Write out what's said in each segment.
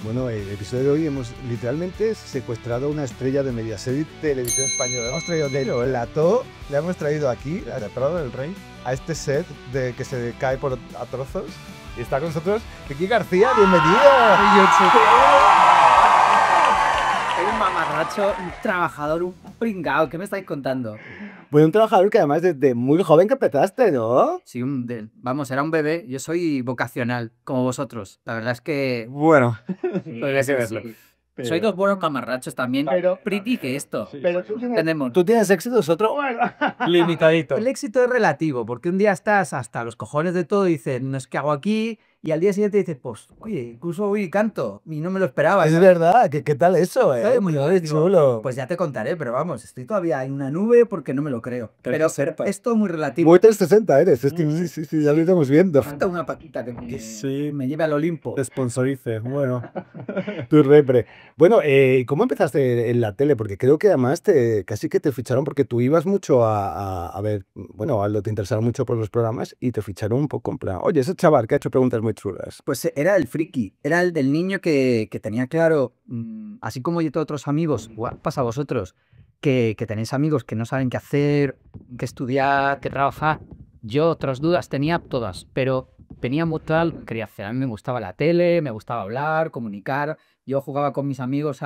Bueno, el episodio de hoy hemos literalmente secuestrado a una estrella de Mediaset Televisión Española. Hemos traído del plató, le hemos traído aquí, a Prado del Rey, a este set que se cae a trozos. Y está con nosotros Ricky García, bienvenido. Soy un mamarracho, un trabajador, un pringao. ¿Qué me estáis contando? Bueno, un trabajador que además desde muy joven que empezaste, ¿no? Sí, vamos, era un bebé. Yo soy vocacional, como vosotros. La verdad es que... Bueno, Podría que verlo. Soy dos buenos mamarrachos también. Pretty que esto. pero Entendemos. tú tienes éxito, nosotros limitadito. El éxito es relativo, porque un día estás hasta los cojones de todo y dices, no es que hago aquí, y al día siguiente dices, pues, oye, incluso hoy canto, y no me lo esperaba. Es verdad, ¿qué tal eso, Muy chulo. Pues ya te contaré, pero vamos, estoy todavía en una nube porque no me lo creo. Pero esto es muy relativo. Muy 360 eres, es que sí, ya lo estamos viendo. Falta una patita que Sí. me lleve al Olimpo. Te sponsorice, bueno. Tu repre. Bueno, ¿cómo empezaste en la tele? Porque creo que además casi que te ficharon porque tú ibas mucho a ver, bueno, te interesaron mucho por los programas y te ficharon un poco en plan, oye, ese chaval que ha hecho preguntas muy chulas. Pues era el friki, era el del niño que tenía claro, así como yo tengo otros amigos, igual pasa a vosotros, que tenéis amigos que no saben qué hacer, qué estudiar, qué trabajar. Yo otras dudas tenía todas, pero tenía muy tal, quería hacer. A mí me gustaba la tele, me gustaba hablar, comunicar. Yo jugaba con mis amigos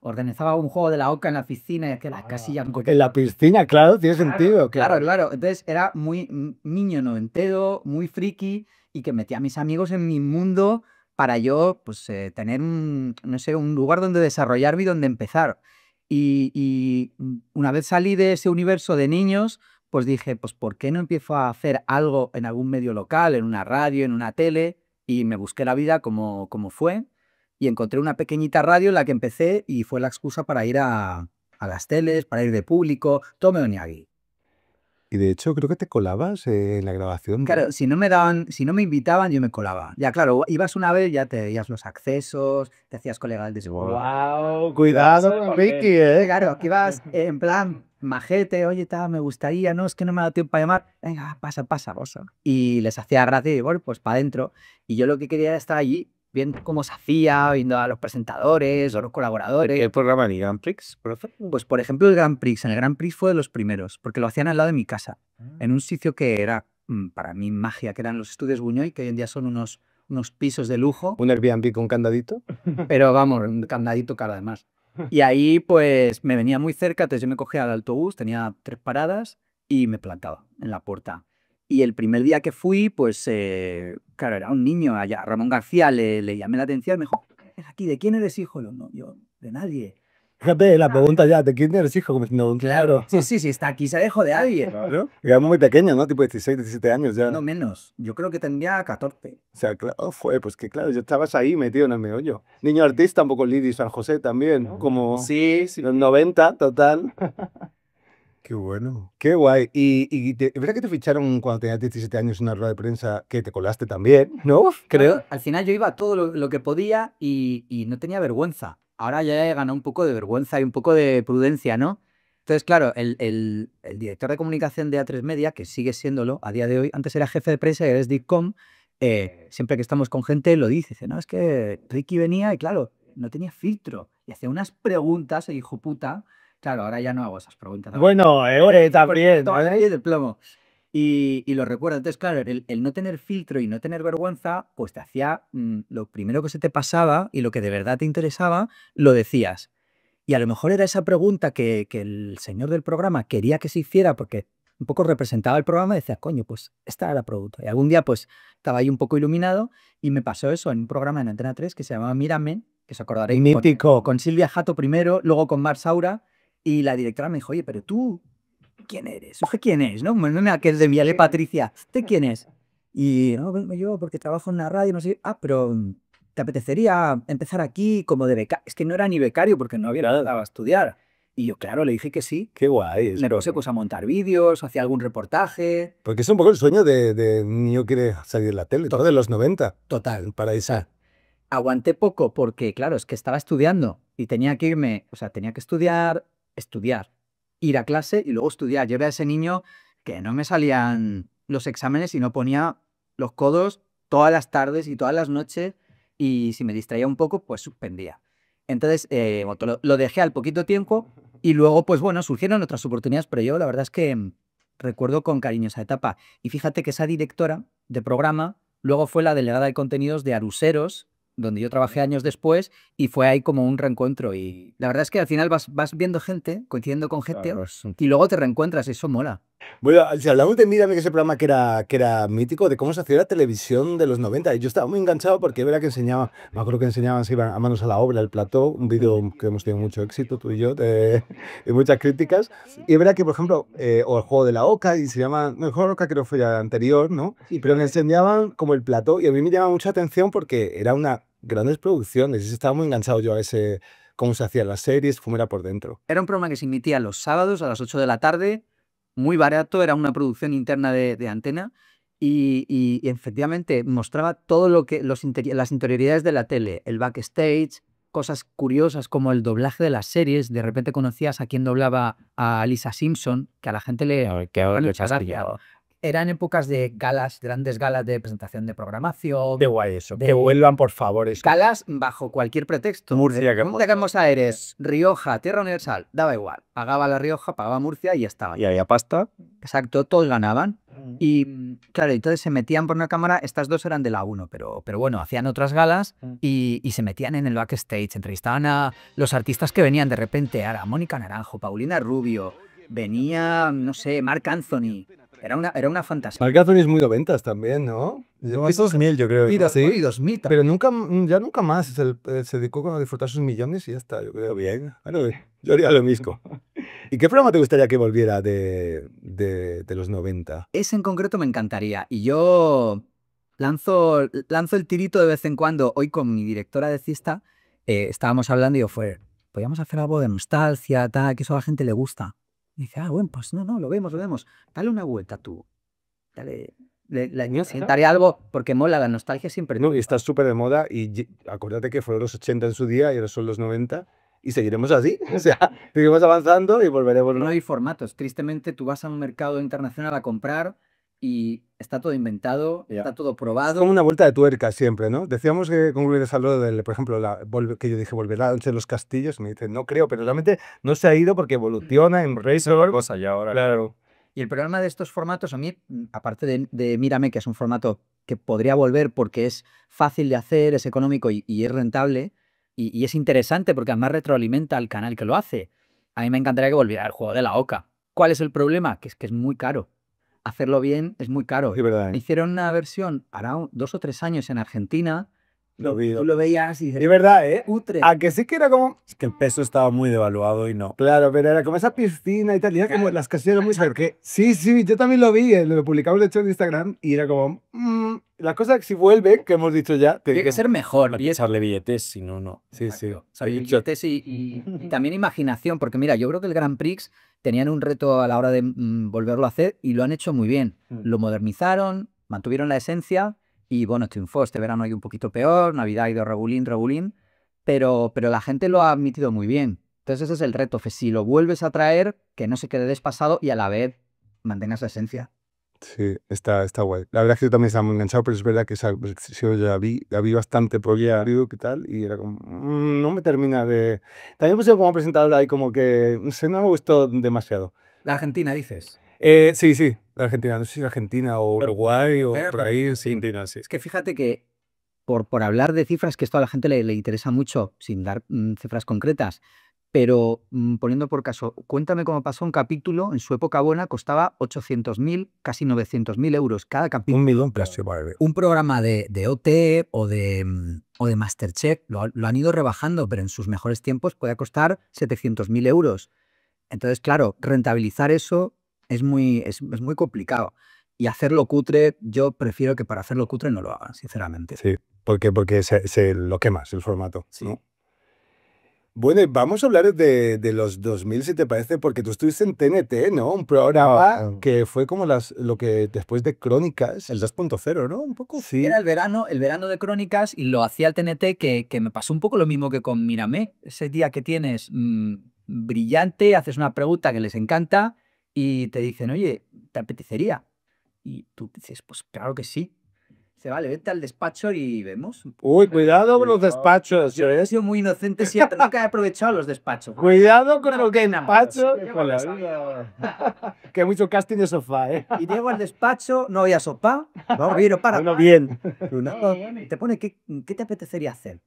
organizaba un juego de la oca en la piscina y hacía las casillas. En la piscina, claro, tiene sentido. Claro. Entonces era muy niño noventero, muy friki y que metía a mis amigos en mi mundo para yo pues tener no sé, un lugar donde desarrollarme y donde empezar. Y una vez salí de ese universo de niños, pues dije, pues ¿por qué no empiezo a hacer algo en algún medio local, en una radio, en una tele? Y me busqué la vida como fue y encontré una pequeñita radio en la que empecé y fue la excusa para ir a las teles, para ir de público, todo me venía aquí. Y de hecho creo que te colabas en la grabación. Claro, si no me invitaban, yo me colaba. Ya, claro, ibas una vez, ya te veías los accesos, te hacías colegal de seguridad. ¡Wow! Cuidado, Ricky, ¿eh? Claro, aquí vas en plan majete, oye, me gustaría, no, es que no me ha dado tiempo para llamar. Venga, pasa. Y les hacía gracia y bueno, pues para adentro. Y yo lo que quería era estar allí, viendo cómo se hacía, viendo a los presentadores o los colaboradores. ¿Qué programa ni Grand Prix, profe? Pues por ejemplo el Grand Prix. En el Grand Prix fue de los primeros, porque lo hacían al lado de mi casa, en un sitio que era para mí magia, que eran los estudios Buñuel, que hoy en día son unos pisos de lujo. ¿Un Airbnb con candadito? Pero vamos, un candadito caro además. Y ahí pues me venía muy cerca, entonces yo me cogía el autobús, tenía 3 paradas y me plantaba en la puerta. Y el primer día que fui, pues claro, era un niño allá, Ramón García, le llamé la atención, me dijo, ¿es aquí? ¿De quién eres hijo? No, yo, de nadie. Fíjate, la pregunta ya, ¿de quién eres hijo? Como no, claro. Sí, está aquí, se dejó de alguien. Claro. Éramos muy pequeños, ¿no? Tipo 16, 17 años ya. No menos, yo creo que tendría 14. O sea, claro, pues que claro, ya estabas ahí metido en el meollo. Niño artista, un poco Lidi San José también, como Sí. los 90, total. Qué bueno, qué guay. ¿Es verdad que te ficharon cuando tenías 17 años en una rueda de prensa que te colaste también, no? Creo. Al final yo iba a todo lo que podía y no tenía vergüenza. Ahora ya he ganado un poco de vergüenza y un poco de prudencia, ¿no? Entonces, claro, el director de comunicación de A3 Media, que sigue siéndolo a día de hoy, antes era jefe de prensa y ahora es DICOM, siempre que estamos con gente lo dice, no, es que Ricky venía y claro, no tenía filtro y hacía unas preguntas, el hijo puta. Claro, ahora ya no hago esas preguntas. Bueno, también. Ahí de plomo. Y lo recuerdo. Entonces, claro, el no tener filtro y no tener vergüenza, pues te hacía lo primero que se te pasaba y lo que de verdad te interesaba, lo decías. Y a lo mejor era esa pregunta que el señor del programa quería que se hiciera porque un poco representaba el programa y decía, coño, pues esta era la pregunta. Y algún día pues estaba ahí un poco iluminado y me pasó eso en un programa en Antena 3 que se llamaba Mírame, que os acordaréis. Mítico. Con Silvia Jato primero, luego con Mar Saura y la directora me dijo, oye, pero tú, ¿quién eres? ¿Usted quién es? ¿No? No aquel de Miale Patricia. ¿Usted quién es? Y no, yo porque trabajo en una radio, no sé. Ah, pero ¿te apetecería empezar aquí como de becario? Es que no era ni becario porque no había dado a estudiar. Y yo, claro, le dije que sí. Qué guay. Me puse pues a montar vídeos, hacía algún reportaje. Porque es un poco el sueño de niño que quiere salir en la tele, todo de los 90. Total. Para esa. Aguanté poco porque, claro, es que estaba estudiando y tenía que irme, o sea, tenía que estudiar, ir a clase y luego estudiar. Yo era ese niño que no me salían los exámenes y no ponía los codos todas las tardes y todas las noches y si me distraía un poco, pues suspendía. Entonces, bueno, lo dejé al poquito tiempo y luego, pues bueno, surgieron otras oportunidades, pero yo la verdad es que recuerdo con cariño esa etapa. Y fíjate que esa directora de programa luego fue la delegada de contenidos de Aruseros, donde yo trabajé años después, y fue ahí como un reencuentro. Y la verdad es que al final vas viendo gente, coincidiendo con gente, Claro. y luego te reencuentras, y eso mola. Bueno, si hablamos de Mírame, que ese programa que era mítico, de cómo se hacía la televisión de los 90, y yo estaba muy enganchado porque era que enseñaba, me acuerdo que enseñaban, se iban a manos a la obra, el plató, un vídeo que hemos tenido mucho éxito, tú y yo, y muchas críticas. Y es verdad que, por ejemplo, o el juego de la Oca, y se llama, no, el juego de la Oca creo que fue ya anterior, ¿no? Pero me enseñaban como el plató, y a mí me llamaba mucha atención porque era una grandes producciones, y estaba muy enganchado yo a ese, cómo se hacían las series, cómo era por dentro. Era un programa que se emitía los sábados a las 8 de la tarde, muy barato, era una producción interna de Antena y efectivamente mostraba todo lo que las interioridades de la tele, el backstage, cosas curiosas como el doblaje de las series. De repente conocías a quien doblaba a Lisa Simpson, que a la gente le mucha gracia. Eran épocas de galas, grandes galas de presentación de programación. Qué guay eso. Que vuelvan, por favor. Eso. Galas bajo cualquier pretexto. Murcia, Murcia, Buenos Aires, Rioja, Tierra Universal, daba igual. Pagaba la Rioja, pagaba Murcia y ya estaba. Y había pasta. Exacto, todos ganaban. Y claro, entonces se metían por una cámara, estas dos eran de la 1, pero bueno, hacían otras galas y se metían en el backstage, entrevistaban a los artistas que venían de repente, a Mónica Naranjo, Paulina Rubio, venía, no sé, Marc Anthony. Era una fantasía. Marc Anthony es muy noventas también, ¿no? No, es 2000, yo creo. Y Sí, 2000. pero ya nunca más se dedicó a disfrutar sus millones y ya está, yo creo bien. Bueno, yo haría lo mismo. ¿Y qué programa te gustaría que volviera de los 90? Ese en concreto me encantaría. Y yo lanzo el tirito de vez en cuando. Hoy con mi directora de Cista estábamos hablando y yo podríamos hacer algo de nostalgia, tal, que eso a la gente le gusta. Y dice, bueno, pues no, lo vemos. Dale una vuelta tú. Dale, daré algo, porque mola, la nostalgia siempre. No, y está súper de moda y acuérdate que fueron los 80 en su día y ahora son los 90 y seguiremos así. O sea, seguimos avanzando y volveremos. No hay formatos. Tristemente, tú vas a un mercado internacional a comprar y está todo inventado, está todo Es probado. como una vuelta de tuerca siempre, ¿no? Decíamos que concluir algo del, por ejemplo, que yo dije, volverá a noche de los castillos. Me dicen, no creo, pero realmente no se ha ido porque evoluciona en Razor. Cosa ya ahora. Claro. Y el problema de estos formatos, a mí, aparte de Mírame, que es un formato que podría volver porque es fácil de hacer, es económico y es rentable, y es interesante porque además retroalimenta al canal que lo hace. A mí me encantaría que volviera el juego de la Oca. ¿Cuál es el problema? Que es muy caro. Hacerlo bien es muy caro. Sí, verdad. Hicieron una versión, hará 2 o 3 años en Argentina. Lo vi. Tú lo veías y dices, Es verdad, ¿eh? cutre. A que sí que era como. Es que el peso estaba muy devaluado y no. Claro, pero era como esa piscina y tal, y era como las casillas muy que sí, yo también lo vi, lo publicamos de hecho en Instagram, y era como, la cosa que si vuelve, que hemos dicho ya, Tiene que ser mejor. Hay que echarle billetes, si no, no. Sí. Billetes y también imaginación, porque mira, yo creo que el Grand Prix tenían un reto a la hora de volverlo a hacer y lo han hecho muy bien. Lo modernizaron, mantuvieron la esencia y bueno, triunfó. Este verano ha ido un poquito peor, Navidad ha ido regulín, pero la gente lo ha admitido muy bien. Entonces ese es el reto, si lo vuelves a traer, que no se quede desfasado y a la vez mantengas la esencia. Sí, está guay. La verdad es que yo también estaba muy enganchado, pero es verdad que esa versión ya la vi bastante por diario y tal, y era como, no me termina de. También puse como presentador ahí como que, no sé, no me gustó demasiado. La Argentina, dices. Sí, la Argentina, no sé si Argentina o Uruguay o por ahí, sí. Argentina, sí. Es que fíjate que por hablar de cifras, que esto a la gente le interesa mucho, sin dar cifras concretas, pero poniendo por caso, cuéntame cómo pasó un capítulo, en su época buena costaba 800.000, casi 900.000 euros cada capítulo. 1 millón casi, vale. Un programa de OT o de Masterchef lo han ido rebajando, pero en sus mejores tiempos puede costar 700.000 euros. Entonces, claro, rentabilizar eso es muy complicado. Y hacerlo cutre, yo prefiero que para hacerlo cutre no lo hagan, sinceramente. Sí, porque se lo quemas el formato, Sí. ¿no? Bueno, y vamos a hablar de los 2000, si te parece, porque tú estuviste en TNT, ¿no? Un programa que fue como lo que después de Crónicas. El 2.0, ¿no? Un poco. Sí. Era el verano de Crónicas y lo hacía el TNT, que me pasó un poco lo mismo que con Mírame. Ese día que tienes brillante, haces una pregunta que les encanta y te dicen, oye, ¿te apetecería? Y tú dices, pues claro que sí. Dice, vale, vete al despacho y vemos. Uy, cuidado con los despachos. Yo he sido muy inocente siempre, nunca he aprovechado los despachos. Cuidado con los pena. despachos. Qué Con la cosa. vida. Que hay mucho casting de sofá, ¿eh? Y llego al despacho, no había sopá. Vamos, bien, para. Bueno, bien. Y te pone, ¿qué te apetecería hacer?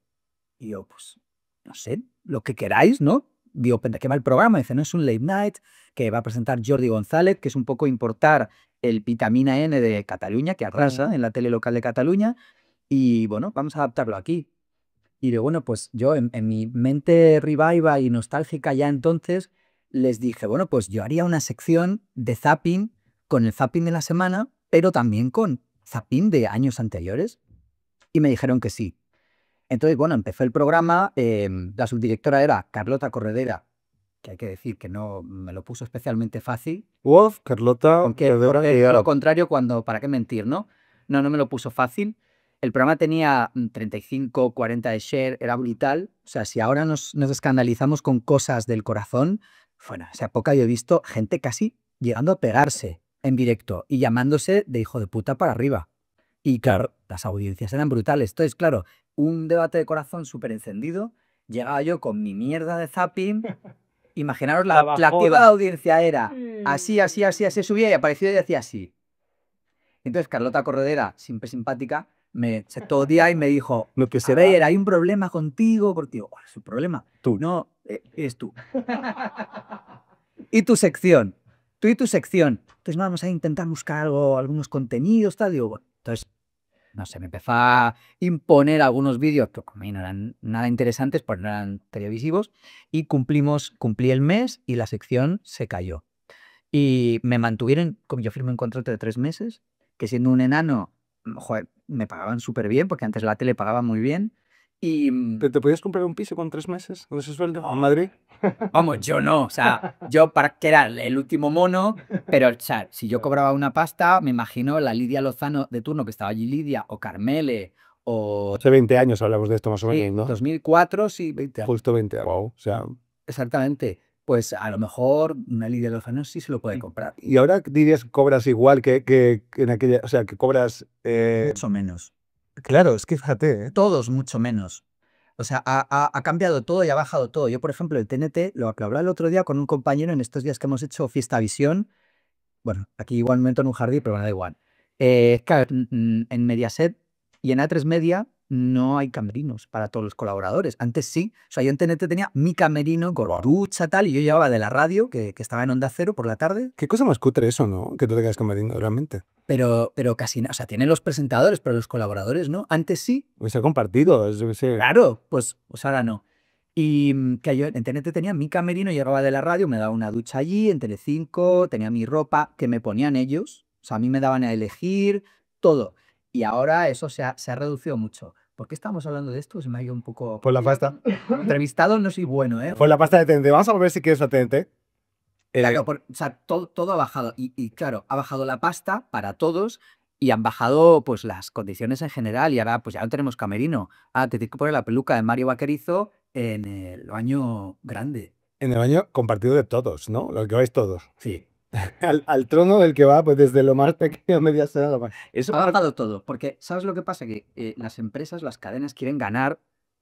Y yo, pues, no sé, lo que queráis, ¿no? Digo, ¿qué va el programa? Dice, no, es un late night que va a presentar Jordi González, que es un poco importar el Vitamina N de Cataluña, que arrasa en la tele local de Cataluña. Y bueno, vamos a adaptarlo aquí. Y digo, bueno, pues yo en mi mente reviva y nostálgica ya entonces les dije, bueno, pues yo haría una sección de zapping con el zapping de la semana, pero también con zapping de años anteriores. Y me dijeron que sí. Entonces, bueno, empezó el programa, la subdirectora era Carlota Corredera, que hay que decir que no me lo puso especialmente fácil, Wolf, Carlota. aunque lo contrario cuando, ¿para qué mentir, no? No me lo puso fácil. El programa tenía 35, 40 de share, era brutal. O sea, si ahora nos escandalizamos con cosas del corazón, bueno, en esa época yo he visto gente casi llegando a pegarse en directo y llamándose de hijo de puta para arriba. Y claro, las audiencias eran brutales. Entonces, claro, un debate de corazón súper encendido. Llegaba yo con mi mierda de zapping. Imaginaros la que la audiencia era así, subía y aparecía y decía así. Entonces Carlota Corredera, siempre simpática, me sentó un día y me dijo, Lo que se ve, hay un problema contigo, porque digo, ¿cuál es el problema? Tú. No, eres tú. Y tu sección. Tú y tu sección. Entonces no, vamos a intentar buscar algunos contenidos, tal. Digo, bueno, entonces, no sé, me empezó a imponer algunos vídeos que para mí no eran nada interesantes, pues no eran televisivos, y cumplí el mes y la sección se cayó. Y me mantuvieron, como yo firmé un contrato de 3 meses, que siendo un enano, joder, me pagaban súper bien, porque antes la tele pagaba muy bien. Y ¿Te podías comprar un piso con 3 meses con ese sueldo en Madrid? vamos, yo no, o sea, yo para que era el último mono, pero o sea, si yo cobraba una pasta, me imagino la Lidia Lozano de turno, que estaba allí Lidia, o Carmele, o Hace 20 años hablamos de esto más o sí, menos, ¿no? 2004, sí, 20 años. Justo 20 años. Wow. O sea, Exactamente. Pues a lo mejor una Lidia Lozano sí se lo puede comprar. y ahora dirías que cobras igual que en aquella, o sea, que cobras Mucho menos. Claro, es que fíjate, ¿eh? Todos mucho menos. O sea, ha cambiado todo y ha bajado todo. Yo, por ejemplo, el TNT, lo que hablaba el otro día con un compañero en estos días que hemos hecho Fiesta Visión. Bueno, aquí igual me meto en un jardín, pero me da igual. Claro, en Mediaset y en A3 Media no hay camerinos para todos los colaboradores. Antes sí. O sea, yo en TNT tenía mi camerino con ducha, tal, y yo llevaba de la radio, que estaba en Onda Cero por la tarde, qué cosa más cutre eso, ¿no? Que tú te quedas camerino, realmente. pero casi nada. O sea, tienen los presentadores, pero los colaboradores no. Antes sí. Se ha compartido, yo qué sé. Claro, pues ahora no. Y que yo en TNT tenía mi camerino, llegaba de la radio, me daba una ducha allí, en Telecinco, tenía mi ropa que me ponían ellos. O sea, a mí me daban a elegir todo. Y ahora eso se ha reducido mucho. ¿Por qué estamos hablando de esto? Se me ha ido un poco... Por la pasta. Entrevistado no soy bueno, ¿eh? Por la pasta de TNT. Vamos a ver si quieres a TNT. Claro, o sea, todo ha bajado. Y claro, ha bajado la pasta para todos y han bajado pues las condiciones en general. Y ahora pues ya no tenemos camerino. Ah, te tienes que poner la peluca de Mario Vaquerizo en el baño grande. En el baño compartido de todos, ¿no? Lo que vais todos. Sí. Al trono del que va, pues desde lo más pequeño, media a lo más. Eso Ha bajado todo, porque ¿sabes lo que pasa? Que las empresas, las cadenas quieren ganar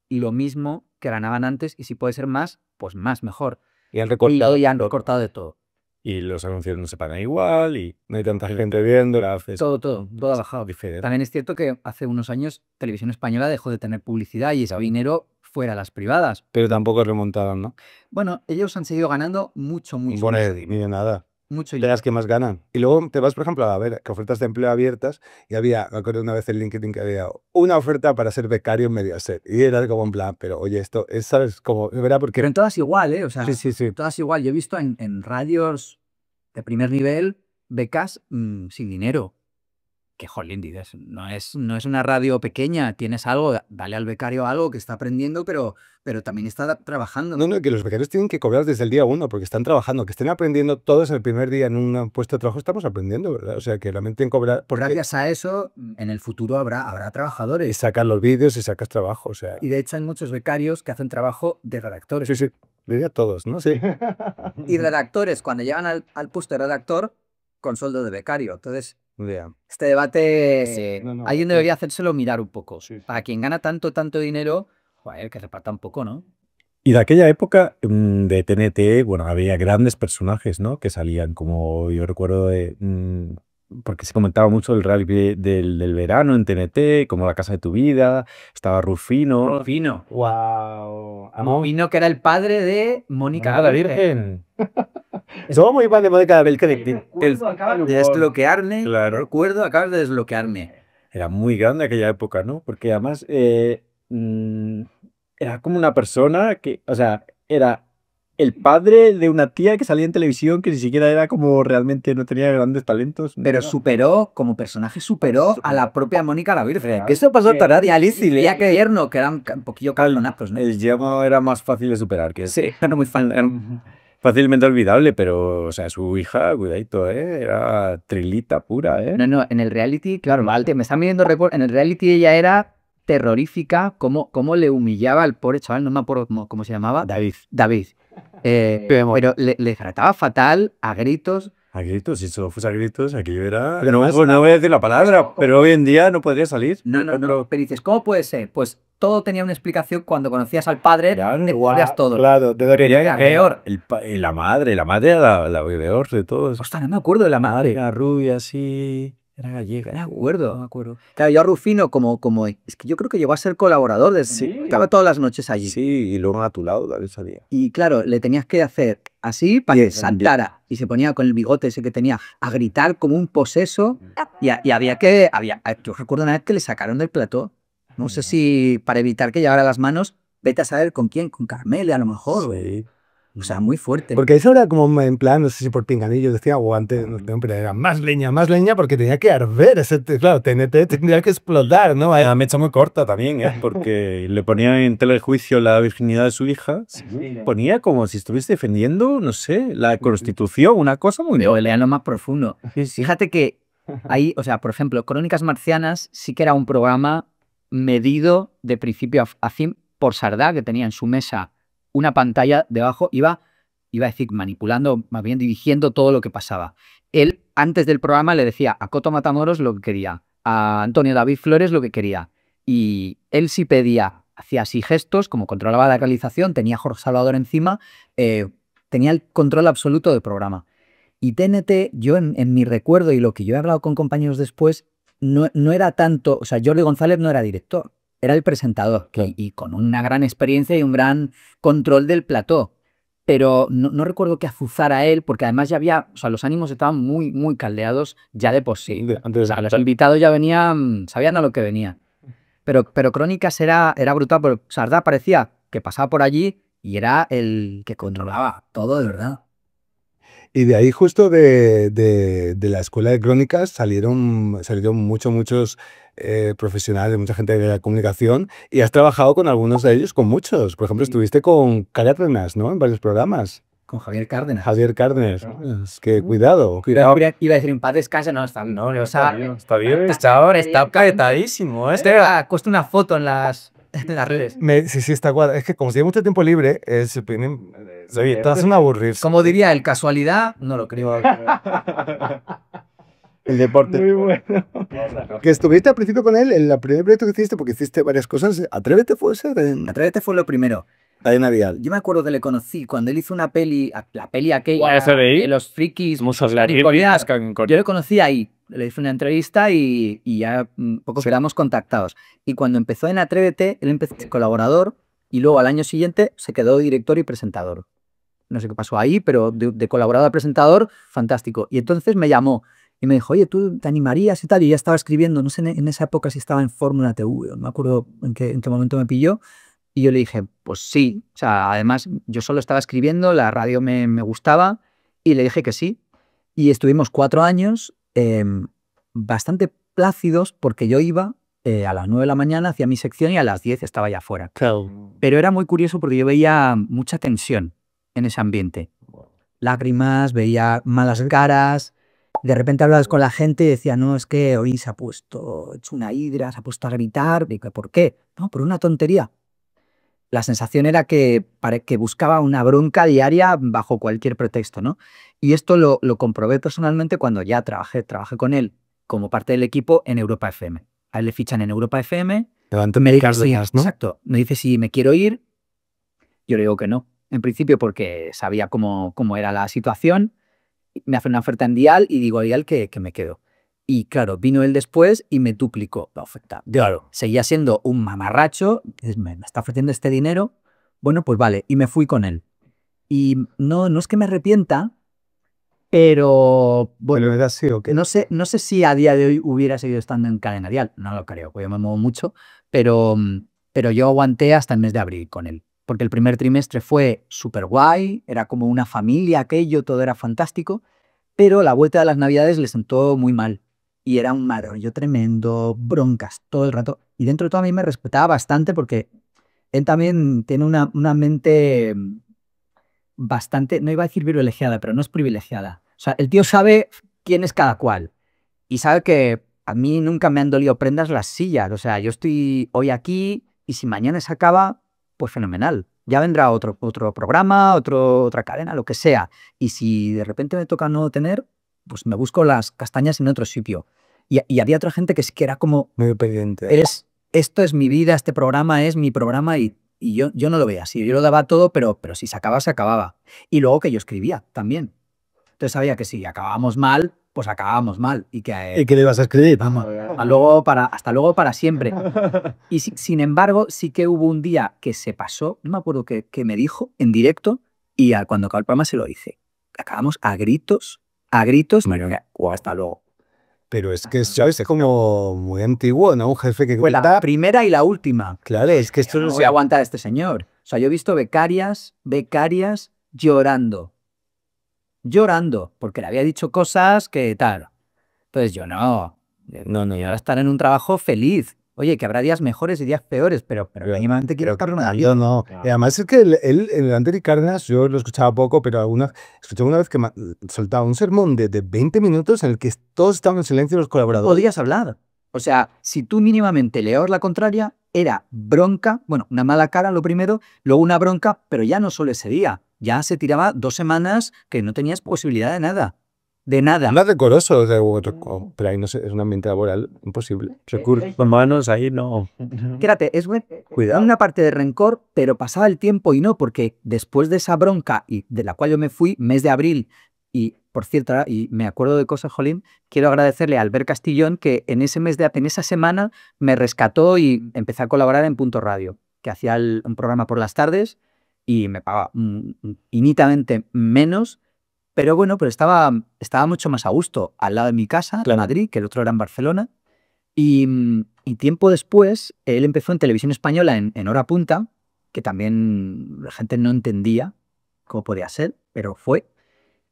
lo mismo que ganaban antes y si puede ser más, pues más, mejor. y han Y recortado. ya han recortado de todo. Y los anuncios no se pagan igual y No hay tanta gente viendo. haces Todo ha bajado. diferente. También es cierto que hace unos años Televisión Española dejó de tener publicidad y ese dinero fuera a las privadas. Pero tampoco remontaron, ¿no? Bueno, ellos han seguido ganando mucho Ni de nada. mucho De las que más ganan. Y luego te vas, por ejemplo, a ver que ofertas de empleo abiertas y había, me acuerdo una vez en LinkedIn que había una oferta para ser becario en Mediaset. Y era como en plan, pero oye, esto es, ¿sabes? Como, de verdad, porque... Pero en todas igual, ¿eh? O sea, Sí. todas igual. Yo he visto en radios de primer nivel becas sin dinero. Que jolín, dices, no es una radio pequeña, tienes algo, dale al becario algo que está aprendiendo, pero también está trabajando. No, que los becarios tienen que cobrar desde el día 1 porque están trabajando. Que estén aprendiendo todos el primer día en un puesto de trabajo, estamos aprendiendo, ¿verdad? O sea, que realmente tienen que cobrar... Porque... Gracias a eso, en el futuro habrá Y trabajadores. sacas los vídeos y sacas trabajo, o sea... Y de hecho hay muchos becarios que hacen trabajo de redactores. Sí, diría todos, ¿no? Sí. Y redactores, cuando llegan al puesto de redactor, con sueldo de becario. Entonces, idea. Este debate, no, alguien debería hacérselo mirar un poco. Sí, sí. Para quien gana tanto dinero, joder, que reparta un poco, ¿no? Y de aquella época de TNT, bueno, había grandes personajes, ¿no? Que salían, como yo recuerdo porque se comentaba mucho el reality del verano en TNT, como La Casa de tu Vida, estaba Rufino. Rufino. ¡Wow! Rufino, que era el padre de Mónica la Virgen. Somos muy fan de Mónica la Virgen. Acabas de desbloquearme. Claro. Recuerdo, acabas de desbloquearme. Era muy grande aquella época, ¿no? Porque además era como una persona que, o sea, era el padre de una tía que salía en televisión que ni siquiera era como realmente, no tenía grandes talentos. Pero como personaje superó a la propia Mónica la Virgen. Que eso pasó tan Y Alice y Lía que Yerno, que eran un poquillo cabronazos, ¿no? El llamo era más fácil de superar, que Sí, era muy fan. fácilmente olvidable, pero, o sea, su hija, cuidadito, era trilita pura, No, en el reality, claro, me están viendo en el reality ella era terrorífica, cómo le humillaba al pobre chaval, no me acuerdo cómo se llamaba. David. Pero le trataba fatal, a gritos. A gritos, si solo fuese a gritos, aquello era... No voy a decir la palabra, pero hoy en día no podría salir. No. Pero dices, ¿cómo puede ser? Pues todo tenía una explicación cuando conocías al padre, Claro, te jodías todo. Claro, Era peor. La madre era la peor de todos. Ostras, no me acuerdo de la madre. Era rubia, así... Era gallega. No me acuerdo. Claro, yo a Rufino es que yo creo que llegó a ser colaborador estaba todas las noches allí. Sí, y luego a tu lado también salía. Y claro, le tenías que hacer así para que saltara. Y se ponía con el bigote ese que tenía a gritar como un poseso. Y yo recuerdo una vez que le sacaron del plató. No sé si para evitar que llevara las manos, vete a saber con quién, con Carmele a lo mejor. Sí. O sea, muy fuerte. Porque eso era como en plan, no sé si por pinganillo decía, o antes, no sé, pero era más leña, porque tenía que arder. Claro, TNT tendría que explotar, ¿no? Una mecha muy corta también, porque le ponía en tela de juicio la virginidad de su hija. Ponía como si estuviese defendiendo, no sé, la Constitución, una cosa muy... Pero lea lo más profundo. Fíjate que ahí, o sea, por ejemplo, Crónicas Marcianas sí que era un programa medido de principio a fin por Sardá, que tenía en su mesa una pantalla debajo, iba a decir manipulando, más bien dirigiendo todo lo que pasaba. Él, antes del programa, le decía a Coto Matamoros lo que quería, a Antonio David Flores lo que quería. Y él sí pedía, hacía así gestos, como controlaba la realización, tenía a Jorge Salvador encima, tenía el control absoluto del programa. Y TNT, yo en mi recuerdo y lo que yo he hablado con compañeros después, no era tanto, o sea, Jordi González no era director, era el presentador, y con una gran experiencia y un gran control del plató. Pero no recuerdo que azuzara a él, porque además ya había, o sea, los ánimos estaban muy, muy caldeados ya de por sí. O sea, los invitados ya venían, sabían a lo que venían. Pero Crónicas era brutal, porque Sardá parecía que pasaba por allí y era el que controlaba todo de verdad. Y de ahí justo de la escuela de crónicas salieron muchos profesionales, mucha gente de la comunicación, y has trabajado con algunos de ellos, con muchos. Por ejemplo, estuviste con Cárdenas, ¿no? En varios programas. Con Javier Cárdenas. Javier Cárdenas. Es que cuidado. Iba a decir en paz descanse, no, está bien. Está caretadísimo. Ha puesto una foto en las redes. Sí, está guay. Es que como si tiene mucho tiempo libre, estás un aburrirse. Como diría el casualidad, no lo creo. El deporte. Muy bueno. Que estuviste al principio con él en el primer proyecto que hiciste, porque hiciste varias cosas. Atrévete fue ese. Atrévete fue lo primero. Cadena Dial. Yo me acuerdo que le conocí cuando él hizo una peli, la peli aquella, los frikis, yo le conocí ahí, le hice una entrevista y ya un poco quedamos contactados. Y cuando empezó en Atrévete, él empezó de colaborador y luego al año siguiente se quedó director y presentador. No sé qué pasó ahí, pero de colaborador a presentador, fantástico. Y entonces me llamó y me dijo, oye, ¿tú te animarías y tal? Y ya estaba escribiendo, no sé en esa época si estaba en Fórmula TV, no me acuerdo en qué momento me pilló. Y yo le dije, pues sí. O sea, además yo solo estaba escribiendo, la radio me gustaba y le dije que sí. Y estuvimos 4 años bastante plácidos porque yo iba a las 9 de la mañana, hacía mi sección y a las 10 estaba ya afuera. Claro. Pero era muy curioso porque yo veía mucha tensión en ese ambiente. Lágrimas, veía malas caras. De repente hablabas con la gente y decía, no, es que hoy se ha puesto hecho una hidra, se ha puesto a gritar. Digo, ¿por qué? No, por una tontería. La sensación era que buscaba una bronca diaria bajo cualquier pretexto, ¿no? Y esto lo comprobé personalmente cuando ya trabajé con él como parte del equipo en Europa FM. A él le fichan en Europa FM. Levanta Me dice, Cárdenas, ¿no? exacto. Me dice si me quiero ir. Yo le digo que no. En principio porque sabía cómo era la situación. Me hace una oferta en Dial y digo a Dial que me quedo. Y claro, vino él después y me duplicó la oferta. Claro, seguía siendo un mamarracho. Me está ofreciendo este dinero. Bueno, pues vale. Y me fui con él. Y no es que me arrepienta, pero bueno, ¿Pero era así o qué? no sé si a día de hoy hubiera seguido estando en Cadena Dial. No lo creo, porque yo me muevo mucho. Pero yo aguanté hasta el mes de abril con él. Porque el primer trimestre fue súper guay, era como una familia aquello, todo era fantástico. Pero la vuelta de las Navidades le sentó muy mal. Y era un marrollo tremendo, broncas todo el rato. Y dentro de todo a mí me respetaba bastante porque él también tiene una mente bastante, no iba a decir privilegiada, pero no es privilegiada. O sea, el tío sabe quién es cada cual. Y sabe que a mí nunca me han dolido prendas las sillas. O sea, yo estoy hoy aquí y si mañana se acaba, pues fenomenal. Ya vendrá otro programa, otra cadena, lo que sea. Y si de repente me toca no tener, pues me busco las castañas en otro sitio. Y había otra gente que sí que era como, Muy pendiente. esto es mi vida, este programa es mi programa y yo no lo veía así. Yo lo daba todo, pero si se acababa, se acababa. Y luego que yo escribía también. Entonces sabía que si acabábamos mal, pues acabábamos mal. ¿Y qué le ibas a escribir? Vamos, hasta luego para siempre. Y sin embargo, sí que hubo un día que se pasó, no me acuerdo qué me dijo en directo, y cuando acabó el programa se lo hice. Acabamos a gritos, o hasta luego. Pero es que, ¿sabes? Es como muy antiguo, ¿no? Un jefe que Fue la grita. primera y la última. Claro, es que esto No voy a aguantar a este señor. O sea, yo he visto becarias llorando, porque le había dicho cosas que tal. Entonces yo no, yo voy a estar en un trabajo feliz. Oye, que habrá días mejores y días peores, pero mínimamente quiero estar en una vida. No. Claro. Y además es que él, el Ander y Cárdenas, yo lo escuchaba poco, pero escuché una vez que soltaba un sermón de 20 minutos en el que todos estaban en silencio los No colaboradores. podías hablar. O sea, si tú mínimamente leías la contraria, era bronca, bueno, una mala cara lo primero, luego una bronca, pero ya no solo ese día. Ya se tiraba 2 semanas que no tenías posibilidad de nada. De nada. Nada decoroso, o sea, pero ahí no sé, es un ambiente laboral imposible. Recursos humanos ahí no. Fíjate, es una parte de rencor, pero pasaba el tiempo y no, porque después de esa bronca y de la cual yo me fui, mes de abril, y por cierto, y me acuerdo de cosas, Jolín, quiero agradecerle a Albert Castillón que en esa semana me rescató y empecé a colaborar en Punto Radio, que hacía un programa por las tardes y me pagaba infinitamente menos. Pero bueno, pero estaba mucho más a gusto al lado de mi casa, en Madrid, que el otro era en Barcelona. Y tiempo después, él empezó en Televisión Española en Hora Punta, que también la gente no entendía cómo podía ser, pero fue.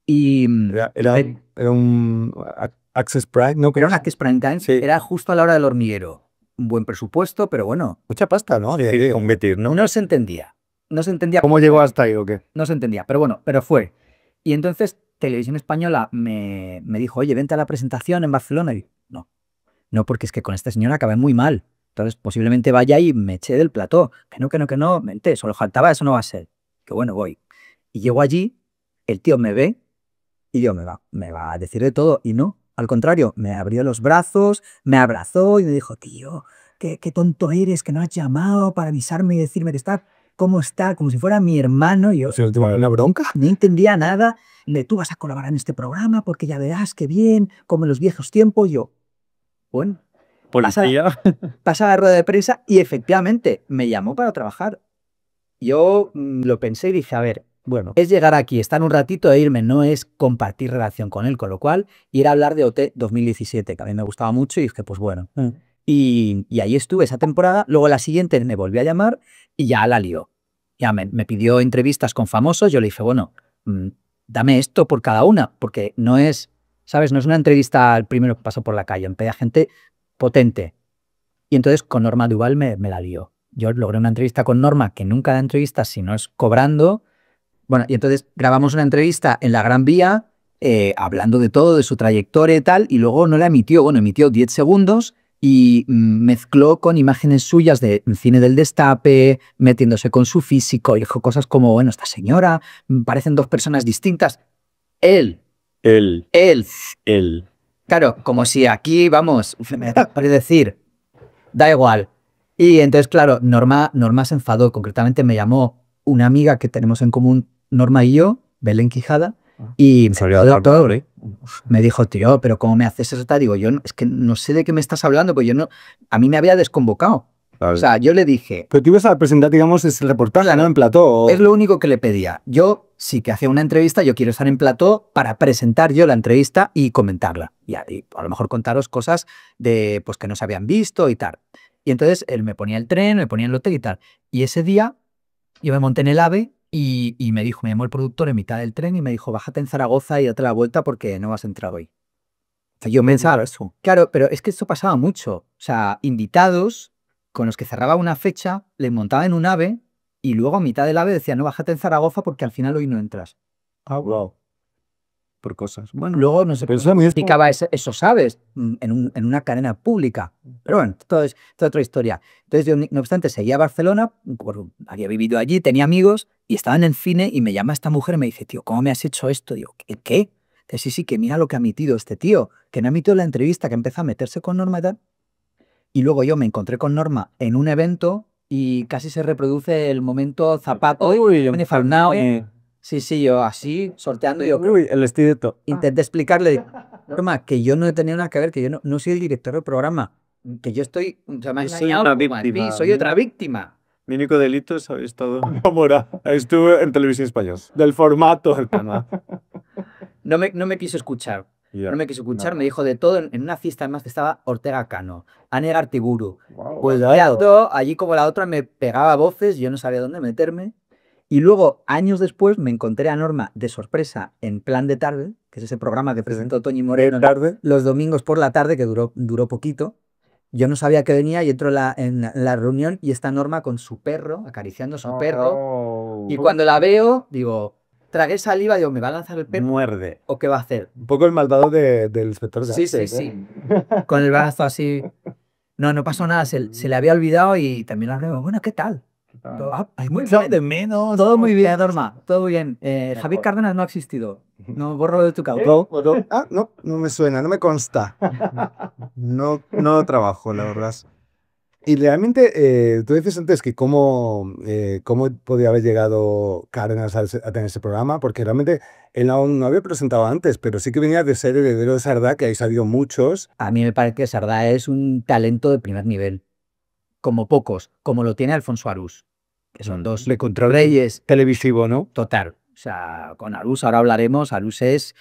Y Era un Access Prime, ¿no? era un Access Prime Time, Sí. era justo a la hora del hormiguero. Un buen presupuesto, pero bueno, Mucha pasta, ¿no? Competir, ¿no? no se entendía. No se entendía. ¿Cómo llegó hasta ahí o qué? No se entendía, pero bueno, pero fue. Y entonces Televisión Española me dijo, oye, vente a la presentación en Barcelona. Y no, porque es que con esta señora acabé muy mal. Entonces posiblemente vaya y me eché del plató. Que no, vente, solo faltaba, eso no va a ser. Que bueno, voy. Y llego allí, el tío me ve y me va a decir de todo. Y no, al contrario, me abrió los brazos, me abrazó y me dijo, tío, qué tonto eres, que no has llamado para avisarme y decirme que cómo está, como si fuera mi hermano. Y yo, ¿Es una bronca? no entendía nada. Tú vas a colaborar en este programa porque ya verás qué bien, como en los viejos tiempos. Yo, bueno, Policía. pasa la rueda de prensa y efectivamente me llamó para trabajar. Yo lo pensé y dije, a ver, bueno, es llegar aquí, estar un ratito e irme, no es compartir relación con él, con lo cual ir a hablar de OT 2017, que a mí me gustaba mucho y dije, pues bueno. Y ahí estuve esa temporada, luego la siguiente me volvió a llamar y ya la lió. Ya me pidió entrevistas con famosos, yo le dije, bueno, dame esto por cada una, porque no es, ¿sabes? No es una entrevista al primero que pasó por la calle, me pedía gente potente. Y entonces con Norma Duval me la lió. Yo logré una entrevista con Norma, que nunca da entrevistas si no es cobrando. Bueno, y entonces grabamos una entrevista en la Gran Vía, hablando de todo, de su trayectoria y tal, y luego no la emitió. Bueno, emitió 10 segundos y mezcló con imágenes suyas de cine del Destape, metiéndose con su físico, y dijo cosas como, bueno, esta señora, parecen 2 personas distintas. Él Claro, como si aquí, vamos, es decir, da igual. Y entonces, claro, Norma se enfadó. Concretamente me llamó una amiga que tenemos en común, Norma y yo, Belén Quijada, y me dijo, tío, pero ¿cómo me haces eso? Digo, yo es que no sé de qué me estás hablando, pues yo no, a mí me había desconvocado. O sea, yo le dije... Pero tú ibas a presentar, digamos, ese reportaje, Claro, ¿no? En plató. es lo único que le pedía. Yo sí que hacía una entrevista, yo quiero estar en plató para presentar yo la entrevista y comentarla. Y a lo mejor contaros cosas de, pues, que no se habían visto y tal. Y entonces él me ponía el tren, me ponía el hotel y tal. Y ese día yo me monté en el AVE y me llamó el productor en mitad del tren y me dijo, bájate en Zaragoza y date la vuelta porque no vas a entrar hoy. O sea, yo pensaba eso. Claro, pero es que esto pasaba mucho. O sea, invitados con los que cerraba una fecha, les montaba en un AVE y luego a mitad del AVE decía, no, bájate en Zaragoza porque al final hoy no entras. Ah, wow. Por cosas. Bueno, Luego no sé pero cómo eso muy explicaba eso, ¿sabes? En una cadena pública. Pero bueno, todo es otra historia. Entonces yo, no obstante, seguía a Barcelona, había vivido allí, tenía amigos y estaba en el cine y me llama esta mujer y me dice, tío, ¿cómo me has hecho esto? Digo, ¿qué? Dice, sí, que mira lo que ha emitido este tío, que no ha emitido la entrevista, que empezó a meterse con Norma y tal. Y luego yo me encontré con Norma en un evento y casi se reproduce el momento zapato. Sí, yo así, sorteando. Yo el estilo. intenté explicarle, Norma, que yo no he tenido nada que ver, que yo no soy el director del programa, que yo estoy, o sea, me ha engañado una como a ti, víctima. soy otra víctima. Mi único delito es haber estado. Mora, estuve en Televisión Española. Del formato del canal. No me quiso escuchar. Ya. No me quiso escuchar, me dijo de todo en una fiesta además que estaba Ortega Cano, Ane Gartiburu. Wow. Pues allí como la otra me pegaba voces, yo no sabía dónde meterme. Y luego, años después, me encontré a Norma de sorpresa en Plan de Tarde, que es ese programa que presentó Toñi Moreno los domingos por la tarde, que duró poquito. Yo no sabía que venía y entro en la reunión y está Norma con su perro, acariciando a su perro. Y cuando la veo, digo, tragué saliva, digo, ¿me va a lanzar el perro? Muerde. ¿O qué va a hacer? Un poco el malvado del inspector Sí, Gadget, sí. Con el brazo así. No pasó nada, se le había olvidado y también la veo, bueno, ¿qué tal? Muy bien, de menos. Todo muy bien, Norma, todo bien. Javier Cárdenas no ha existido. No, borro de tu causa. No me suena, no me consta. No trabajo, la verdad. Y realmente, tú dices antes que cómo podía haber llegado Cárdenas a tener ese programa, porque realmente él no había presentado antes, pero sí que venía de ser heredero de Sardá, que ahí salido muchos. A mí me parece que Sardá es un talento de primer nivel, como pocos, como lo tiene Alfonso Arús, que son dos reyes Televisivo, ¿no? total. O sea, con Arús ahora hablaremos. Arús es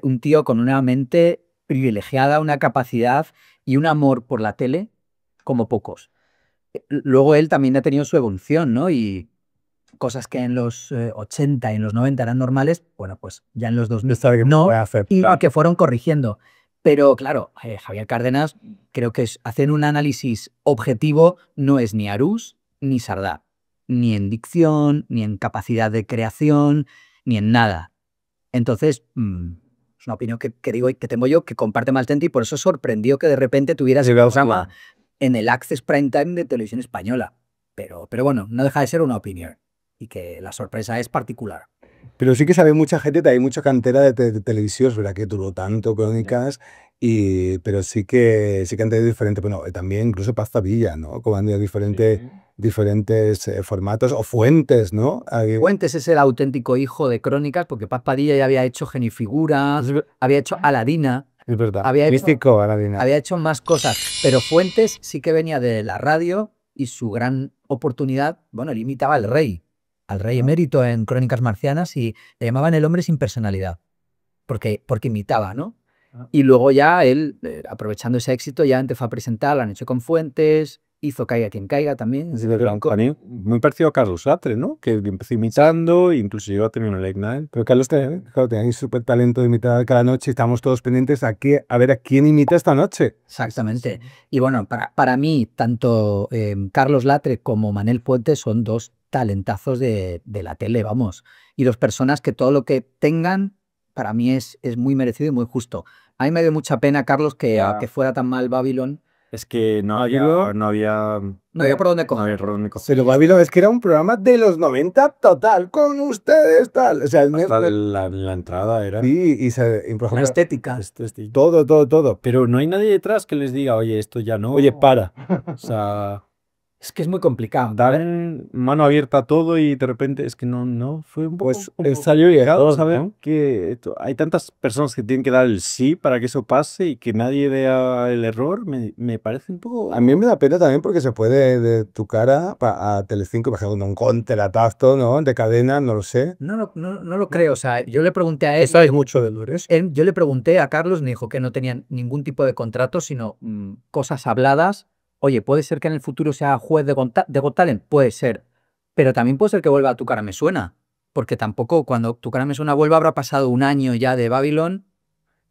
un tío con una mente privilegiada, una capacidad y un amor por la tele como pocos. Luego él también ha tenido su evolución, ¿no? Y cosas que en los 80 y en los 90 eran normales, bueno, pues ya en los 2000 no, y que fueron corrigiendo. Pero claro, Javier Cárdenas, creo que hacen un análisis objetivo, no es ni Arús ni Sardá, ni en dicción, ni en capacidad de creación, ni en nada. Entonces, es una opinión que digo que tengo yo, que comparte Maltente, y por eso sorprendió que de repente tuvieras el programa en el Access Prime Time de Televisión Española. Pero bueno, no deja de ser una opinión y que la sorpresa es particular. Pero sí que sabe mucha gente, hay mucha cantera de televisión, es verdad que duró tanto Crónicas, pero sí que han tenido diferentes, bueno, también incluso Paz Villa, ¿no? Como han tenido diferentes formatos o Fuentes, ¿no? Fuentes es el auténtico hijo de Crónicas, porque Paz Padilla ya había hecho Genifiguras, había hecho Aladina. Es verdad, había Aladina. Había hecho más cosas, pero Fuentes sí que venía de la radio y su gran oportunidad, bueno, él imitaba al rey emérito en Crónicas Marcianas y le llamaban el hombre sin personalidad, porque imitaba, ¿no? Y luego ya él, aprovechando ese éxito, ya empezó a presentar La Noche con Fuentes, hizo Caiga quien caiga también. Sí, muy parecido a Carlos Latre, ¿no? Que empezó imitando, incluso llegó a tener un late night. Pero Carlos tenía súper talento de imitar cada noche y estábamos todos pendientes a ver a quién imita esta noche. Exactamente. Y bueno, para mí, tanto Carlos Latre como Manel Puente son dos talentazos de la tele, vamos. Y dos personas que todo lo que tengan, para mí es muy merecido y muy justo. A mí me dio mucha pena, Carlos, que fuera tan mal Babylon, Es que no Babylon. había, no había, No había por dónde no coger. había por dónde coger. Pero Babylon es que era un programa de los 90 total, con ustedes, tal. O sea, Hasta la entrada era. sí, y por La ejemplo, estética. todo. Pero no hay nadie detrás que les diga, oye, esto ya no. Oye, para. O sea, Es que es muy complicado. dan mano abierta a todo y de repente es que no, fue un poco Pues salió llegado, saber ¿no? que hay tantas personas que tienen que dar el sí para que eso pase y que nadie vea el error, me parece un poco... A mí me da pena también porque se puede de tu cara a Telecinco, por ejemplo, un contratazo, ¿no? De cadena, no lo sé. No lo creo. O sea, yo le pregunté a él. ¿Sabes mucho de Lourdes? Yo le pregunté a Carlos, me dijo que no tenían ningún tipo de contrato, sino cosas habladas. Oye, ¿puede ser que en el futuro sea juez de Got Talent? Puede ser. Pero también puede ser que vuelva a Tu cara me suena. Porque tampoco cuando Tu cara me suena vuelva habrá pasado un año ya de Babylon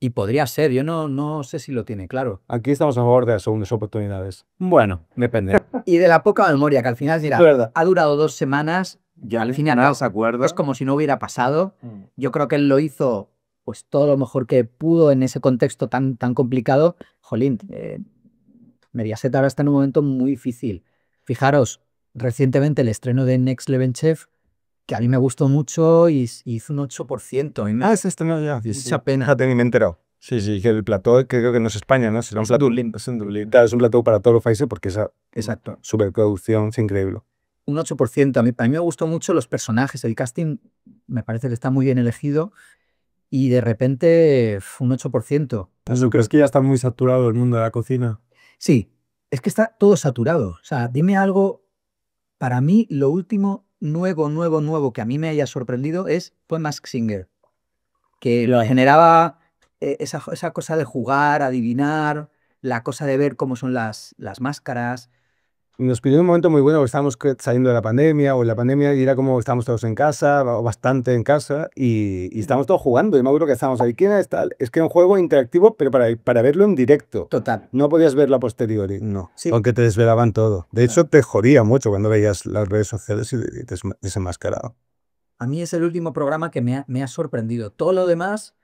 y podría ser. Yo no sé si lo tiene claro. Aquí estamos a favor de las segundas oportunidades. Bueno, depende. Y de la poca memoria, que al final dirá, Es verdad. ha durado 2 semanas, Ya al fin y al cabo, se acuerda. es como si no hubiera pasado. Yo creo que él lo hizo pues todo lo mejor que pudo en ese contexto tan complicado. Jolín, Mediaset ahora está en un momento muy difícil. Fijaros, recientemente el estreno de Next Level Chef, que a mí me gustó mucho y hizo un 8%. Y me Es este, no, ya. mucha pena. Fíjate, ni me he enterado. Sí, que el plató, que creo que no es España, ¿no? Será un Es plató. Dublín. Es en Dublín. Claro, es un plató para todos los países porque esa Exacto. superproducción es increíble. Un 8%. A mí me gustó mucho los personajes, el casting me parece que está muy bien elegido y de repente un 8%. ¿Tú crees que ya está muy saturado el mundo de la cocina? Sí, es que está todo saturado. O sea, dime algo, para mí lo último nuevo que a mí me haya sorprendido fue Masked Singer, que generaba esa cosa de jugar, adivinar, la cosa de ver cómo son las máscaras. Nos pidió un momento muy bueno porque estábamos saliendo de la pandemia o en la pandemia y era como estábamos todos en casa, o bastante en casa, y estábamos todos jugando. Y me acuerdo que estábamos ahí. ¿Quién es tal? Es que era un juego interactivo, pero para verlo en directo. Total. No podías verlo a posteriori. No. Sí. Aunque te desvelaban todo. De hecho, te jodía mucho cuando veías las redes sociales y te desenmascarado. A mí es el último programa que me ha sorprendido. Todo lo demás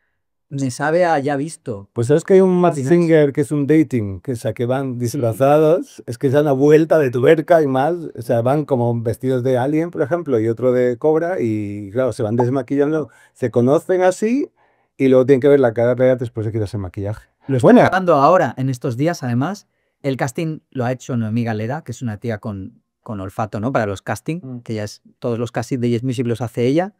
me sabe a ya visto. Pues sabes que hay un Masked Ordinarios. Singer que es un dating, o sea, que van disfrazados, es que es una vuelta de tuerca y más, o sea, van como vestidos de Alien, por ejemplo, y otro de Cobra, y claro, se van desmaquillando, se conocen así, y luego tienen que ver la cara real después de quitarse el maquillaje. Lo estoy grabando ahora, en estos días, además. El casting lo ha hecho Noemí Galera, que es una tía con olfato, ¿no? Para los castings, que ya todos los castings de Yes Music los hace ella.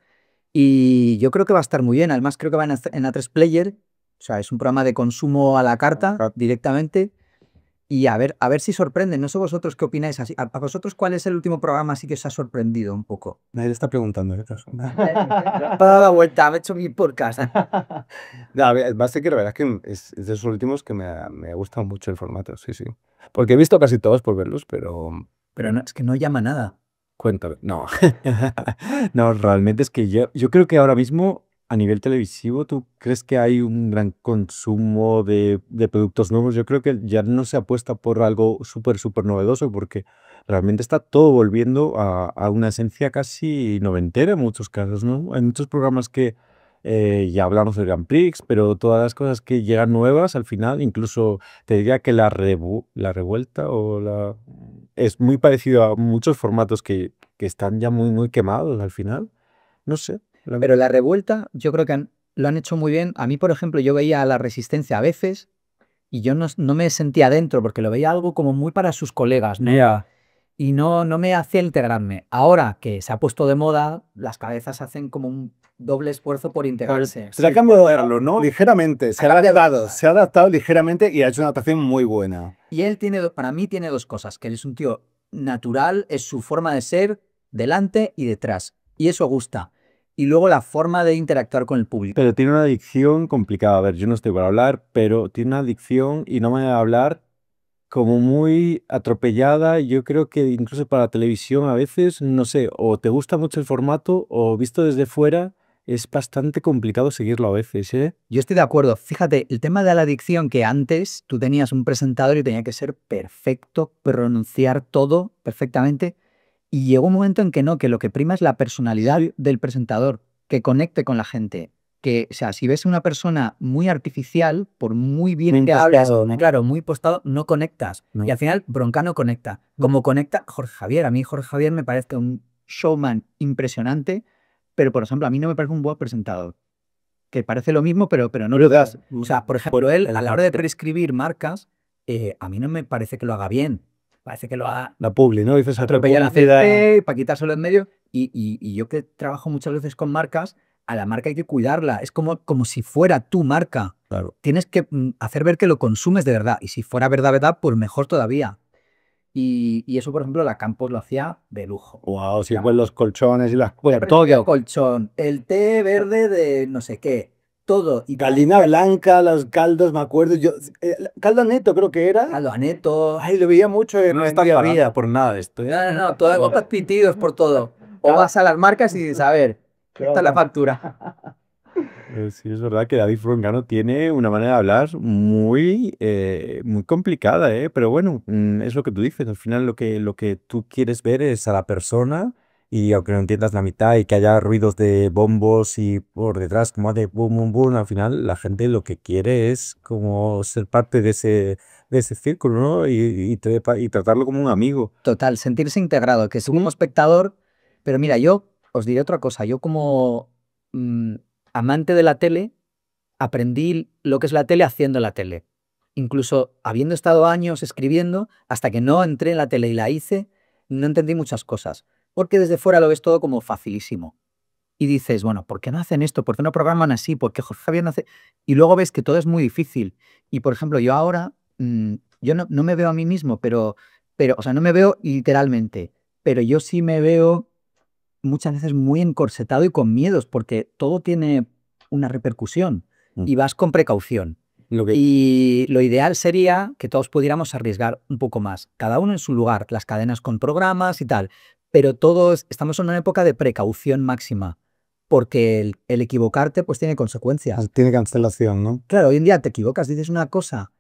Y yo creo que va a estar muy bien. Además, creo que va en A3 Player. O sea, es un programa de consumo a la carta directamente. Y a ver si sorprende. No sé vosotros qué opináis. ¿A vosotros cuál es el último programa así que os ha sorprendido un poco? Nadie le está preguntando, ¿eh? Para la vuelta, me he hecho mi podcast. No, a ver, va a ser que la verdad es que es de esos últimos que me ha gustado mucho el formato, sí. Porque he visto casi todos por verlos, pero Pero no, es que no llama nada. Cuéntame. No. No, realmente es que yo creo que ahora mismo a nivel televisivo, ¿tú crees que hay un gran consumo de productos nuevos? Yo creo que ya no se apuesta por algo súper novedoso porque realmente está todo volviendo a una esencia casi noventera en muchos casos, ¿no? Hay muchos programas que ya hablamos del Grand Prix, pero todas las cosas que llegan nuevas al final, incluso te diría que la revuelta es muy parecido a muchos formatos que están ya muy quemados al final. No sé. Pero la revuelta, yo creo que lo han hecho muy bien. A mí, por ejemplo, yo veía a La Resistencia a veces y yo no me sentía dentro porque lo veía algo como muy para sus colegas, ¿no? Ya. Y no me hacía integrarme. Ahora que se ha puesto de moda, las cabezas hacen como un doble esfuerzo por integrarse. se ha cambiado de verlo, ¿no? Ligeramente, se ha adaptado ligeramente y ha hecho una adaptación muy buena. Y él para mí tiene dos cosas, que él es un tío natural, es su forma de ser delante y detrás. Y eso gusta. Y luego la forma de interactuar con el público. Pero tiene una dicción complicada. A ver, yo no estoy para hablar, pero tiene una dicción y no me va a hablar como muy atropellada. Yo creo que incluso para la televisión a veces, no sé, o te gusta mucho el formato o visto desde fuera es bastante complicado seguirlo a veces, ¿eh? Yo estoy de acuerdo. Fíjate, el tema de la dicción, que antes tú tenías un presentador y tenía que ser perfecto, pronunciar todo perfectamente. Y llegó un momento en que no, que lo que prima es la personalidad del presentador, que conecte con la gente, que, o sea, si ves una persona muy artificial, por muy bien Muy que hables, impostado, ¿no? claro, muy postado, no conectas. No. Y al final, Broncano conecta. Como conecta Jorge Javier. A mí Jorge Javier me parece un showman impresionante, pero, por ejemplo, a mí no me parece un buen presentador. Que parece lo mismo, pero no lo das. O sea, por ejemplo, él, a la hora de prescribir marcas, a mí no me parece que lo haga bien. Parece que lo haga La publi, ¿no? Dices atropellar a publicidad. CP para quitárselo en medio. Y yo que trabajo muchas veces con marcas, a la marca hay que cuidarla. Es como si fuera tu marca. Claro. Tienes que hacer ver que lo consumes de verdad. Y si fuera verdad, pues mejor todavía. Y eso, por ejemplo, la Campos lo hacía de lujo. Wow, sí, pues los colchones y las Todo el colchón, el té verde de no sé qué, todo. Y Gallina blanca, los caldos, me acuerdo. Yo, caldo neto creo que era. caldo aneto. Ay, lo veía mucho en No en está Día a pagando Día. por nada esto, ¿eh? No, todos botas pitidos por todo. O vas a las marcas y dices, a ver, esta es la factura. Sí, es verdad que David Broncano tiene una manera de hablar muy complicada, ¿eh? Pero bueno, es lo que tú dices. Al final lo que tú quieres ver es a la persona y aunque no entiendas la mitad y que haya ruidos de bombos y por detrás como de boom, boom, boom, al final la gente lo que quiere es como ser parte de ese círculo, ¿no? Y tratarlo como un amigo. Total, sentirse integrado, que es como espectador. Pero mira, yo os diré otra cosa. Yo como amante de la tele, aprendí lo que es la tele haciendo la tele. Incluso habiendo estado años escribiendo, hasta que no entré en la tele y la hice, no entendí muchas cosas. Porque desde fuera lo ves todo como facilísimo. Y dices, bueno, ¿por qué no hacen esto? ¿Por qué no programan así? ¿Por qué Jorge Javier no hace...? Y luego ves que todo es muy difícil. Y, por ejemplo, yo ahora, yo no me veo a mí mismo, o sea, no me veo literalmente, pero yo sí me veo muchas veces muy encorsetado y con miedos, porque todo tiene una repercusión y vas con precaución. Y lo ideal sería que todos pudiéramos arriesgar un poco más, cada uno en su lugar, las cadenas con programas y tal, pero todos estamos en una época de precaución máxima, porque el equivocarte pues tiene consecuencias. Tiene cancelación, ¿no? Claro, hoy en día te equivocas, dices una cosa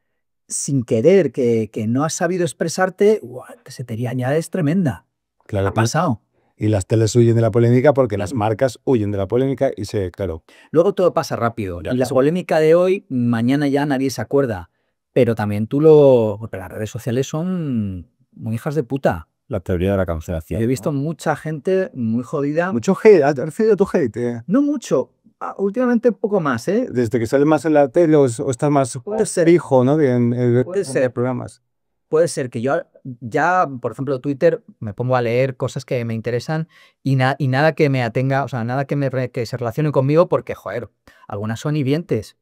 sin querer, que no has sabido expresarte, se te añade es tremenda. Claro. Ha pasado. Y las teles huyen de la polémica porque las marcas huyen de la polémica y claro. Luego todo pasa rápido. Ya. Y la polémica de hoy, mañana ya nadie se acuerda. Pero también porque las redes sociales son muy hijas de puta. La teoría de la cancelación. Yo he visto mucha gente muy jodida. Mucho hate, ¿has recibido tu hate? No mucho. Últimamente un poco más, ¿eh? Desde que sales más en la tele o estás más Puede ser. hijo, ¿no? Puede ser. Programas. Puede ser que yo ya, por ejemplo, Twitter, me pongo a leer cosas que me interesan y nada que me atenga, o sea, nada que se relacione conmigo porque, joder, algunas son hirientes.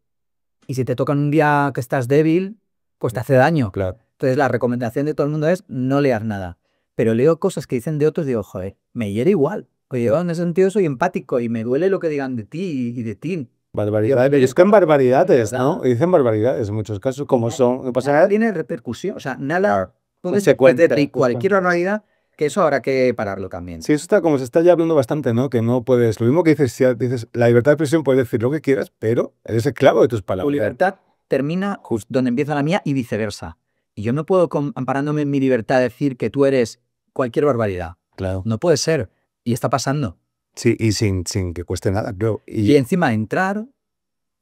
Y si te tocan un día que estás débil, pues te hace daño. Claro. Entonces la recomendación de todo el mundo es no leas nada. Pero leo cosas que dicen de otros y digo, joder, me hiere igual. Oye, yo en ese sentido soy empático y me duele lo que digan de ti y de ti. Barbaridades. Ellos que barbaridades, ¿no? Dicen barbaridades en muchos casos, como son. No pasa Nada nada. tiene repercusión, o sea, nada puede Consecuencia, y cualquier barbaridad, que eso habrá que pararlo también. Sí, eso está como se está ya hablando bastante, ¿no? Que no puedes. Lo mismo que dices, si dices, la libertad de expresión puedes decir lo que quieras, pero eres esclavo de tus Tu palabras. libertad termina justo donde empieza la mía y viceversa. Y yo no puedo, amparándome en mi libertad, decir que tú eres cualquier barbaridad. Claro. No puede ser. Y está pasando. Sí, y sin que cueste nada, creo. Y encima entrar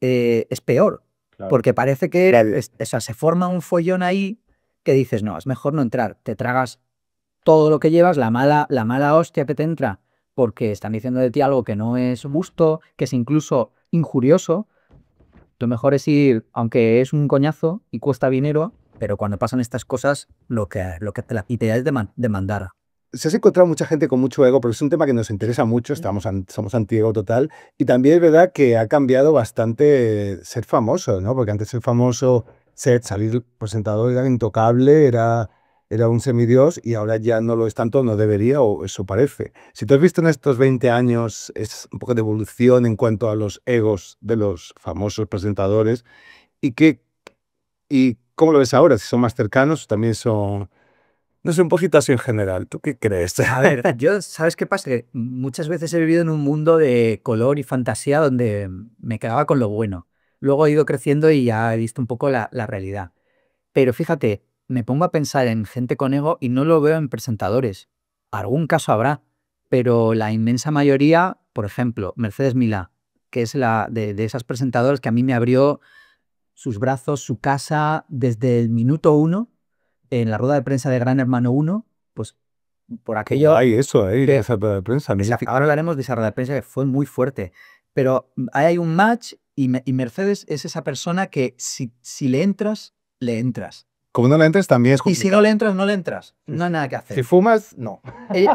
es peor. Claro. Porque parece que o sea, se forma un follón ahí que dices, no, es mejor no entrar. Te tragas todo lo que llevas, la mala hostia que te entra, porque están diciendo de ti algo que no es justo, que es incluso injurioso. Lo mejor es ir, aunque es un coñazo y cuesta dinero, pero cuando pasan estas cosas, lo que la idea es demandar. Se has encontrado mucha gente con mucho ego, porque es un tema que nos interesa mucho, somos anti-ego total, y también es verdad que ha cambiado bastante ser famoso, ¿no? Porque antes ser famoso, salir presentador era intocable, era un semidios, y ahora ya no lo es tanto, no debería, o eso parece. Si tú has visto en estos 20 años, es un poco de evolución en cuanto a los egos de los famosos presentadores, y cómo lo ves ahora, si son más cercanos, también son... No sé, un poquito así en general. ¿Tú qué crees? A ver, yo, ¿sabes qué pasa? Que muchas veces he vivido en un mundo de color y fantasía donde me quedaba con lo bueno. Luego he ido creciendo y ya he visto un poco la realidad. Pero fíjate, me pongo a pensar en gente con ego y no lo veo en presentadores. Algún caso habrá, pero la inmensa mayoría, por ejemplo, Mercedes Milá, que es de esas presentadoras que a mí me abrió sus brazos, su casa, desde el minuto 1, en la rueda de prensa de Gran Hermano 1, pues por aquello... Hay eso, que- esa rueda de prensa. Pues ahora hablaremos de esa rueda de prensa que fue muy fuerte. Pero ahí hay un match y Mercedes es esa persona que si le entras, le entras. Como no le entres, también es Y si no le entras, no le entras. No hay nada que hacer. Si fumas, no. Y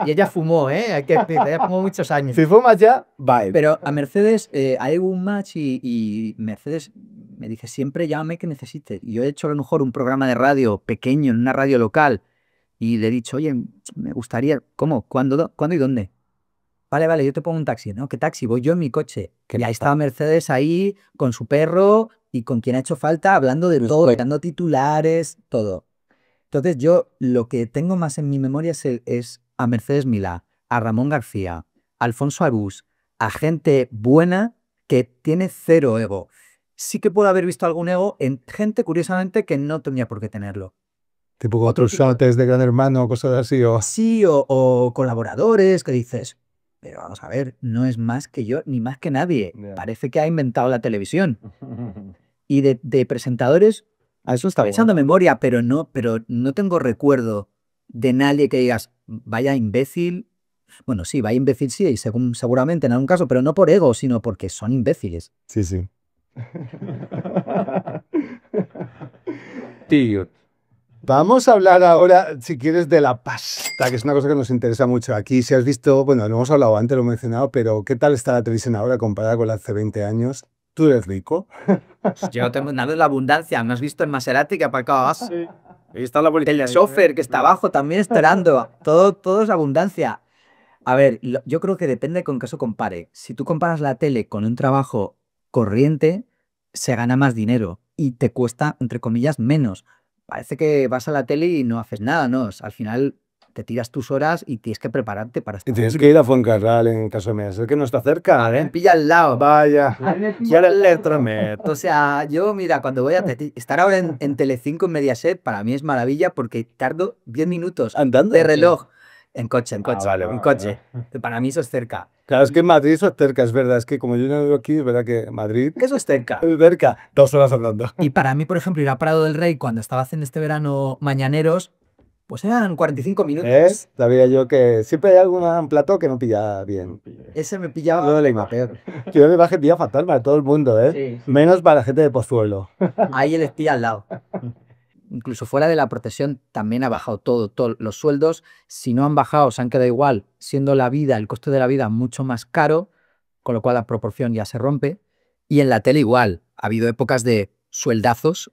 ella fumó, ¿eh? Hay que decir, ella fumó muchos años. Si fumas ya, bye. Pero a Mercedes hay un match y Mercedes me dice, siempre llámame que necesites. Y yo he hecho a lo mejor un programa de radio pequeño en una radio local y le he dicho, oye, me gustaría, ¿cómo? ¿Cuándo y dónde? Vale, yo te pongo un taxi, ¿no? ¿Qué taxi? Voy yo en mi coche. Y ahí estaba Mercedes ahí con su perro y con quien ha hecho falta, hablando de todo, dando titulares, todo. Entonces yo lo que tengo más en mi memoria es a Mercedes Milá, a Ramón García, a Alfonso Arús, a gente buena que tiene cero ego. Sí que puedo haber visto algún ego en gente, curiosamente, que no tenía por qué tenerlo. Tipo otros shotes de Gran Hermano, cosas así. Sí, o colaboradores que dices, pero vamos a ver, no es más que yo ni más que nadie. Yeah. Parece que ha inventado la televisión. Y de presentadores, a eso estaba echando memoria, pero no tengo recuerdo de nadie que digas, vaya imbécil. Bueno, sí, vaya imbécil sí, y seguramente en algún caso, pero no por ego, sino porque son imbéciles. Sí, sí. Tío. Vamos a hablar ahora, si quieres, de la pasta, que es una cosa que nos interesa mucho. Aquí, si has visto, bueno, lo hemos hablado antes, lo he mencionado, pero ¿qué tal está la televisión ahora comparada con la hace 20 años? ¿Tú eres rico? Yo tengo nada de la abundancia. ¿No has visto el Maserati que aparcaba? Sí. Ahí está la policía. El chofer que está abajo también esperando. Todo es abundancia. A ver, yo creo que depende con qué se compare. Si tú comparas la tele con un trabajo corriente, se gana más dinero y te cuesta, entre comillas, menos. Parece que vas a la tele y no haces nada, ¿no? Al final te tiras tus horas y tienes que prepararte para Y estar. tienes que ir a Fuencarral en caso de Mediaset, que no está cerca. Me pilla al lado. Vaya. Ya era el electrometro. O sea, yo, mira, cuando voy a estar ahora en Telecinco en Mediaset, para mí es maravilla porque tardo 10 minutos Andando. de reloj. En coche, vale, en vale, coche. Para mí eso es cerca. Claro, es que en Madrid eso es cerca, es verdad. Es que como yo no vivo aquí, es verdad que Madrid Eso es cerca. es cerca. 2 horas andando. Y para mí, por ejemplo, ir a Prado del Rey cuando estaba haciendo este verano Mañaneros, pues eran 45 minutos. Sabía yo que siempre hay algún plató que no pilla bien. Ese me pillaba de la peor. Yo me bajé pilla fatal para todo el mundo, ¿eh? Sí. Menos para la gente de Pozuelo. Ahí él pilla al lado. Incluso fuera de la protección también ha bajado todo. Los sueldos, si no han bajado, se han quedado igual, siendo la vida, el coste de la vida mucho más caro, con lo cual la proporción ya se rompe. Y en la tele igual. Ha habido épocas de sueldazos.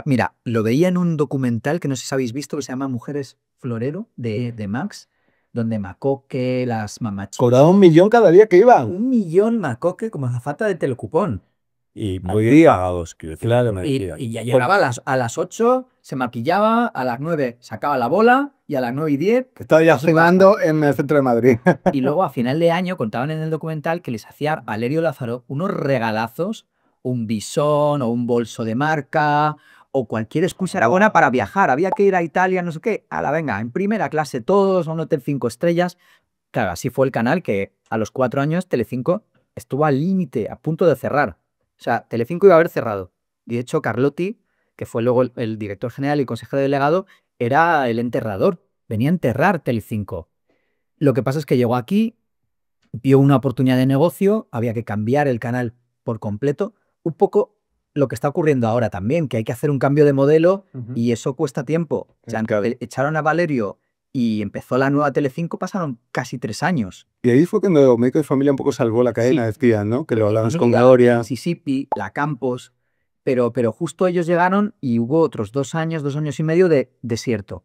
Mira, lo veía en un documental que no sé si habéis visto, que se llama Mujeres Florero, de Max, donde Macoque, las mamachitas... Cobraba 1 millón cada día que iban. 1 millón Macoque como azafata de Telecupón. Y muy pagados, quiero decir. Claro, Y ya llegaba a las 8, se maquillaba, a las 9 sacaba la bola y a las 9 y 10... Estaba ya cenando en el centro de Madrid. Y luego a final de año contaban en el documental que les hacía Valerio Lázaro unos regalazos, un bisón o un bolso de marca o cualquier excusa era buena para viajar. Había que ir a Italia, no sé qué. A la venga, en primera clase todos, a un hotel 5 estrellas. Claro, así fue el canal que a los 4 años Telecinco estuvo al límite, a punto de cerrar. O sea, Telecinco iba a haber cerrado. Y de hecho, Carlotti, que fue luego el director general y consejero delegado, era el enterrador. Venía a enterrar Telecinco. Lo que pasa es que llegó aquí, vio una oportunidad de negocio, había que cambiar el canal por completo. Un poco lo que está ocurriendo ahora también, que hay que hacer un cambio de modelo y eso cuesta tiempo. O sea, echaron a Valerio y empezó la nueva Telecinco, pasaron casi 3 años. Y ahí fue cuando Médico de Familia un poco salvó la cadena, Sí. decían, ¿no? Que lo hablamos con La Gloria. Mississippi, la Campos, pero justo ellos llegaron y hubo otros 2 años, 2 años y medio de desierto,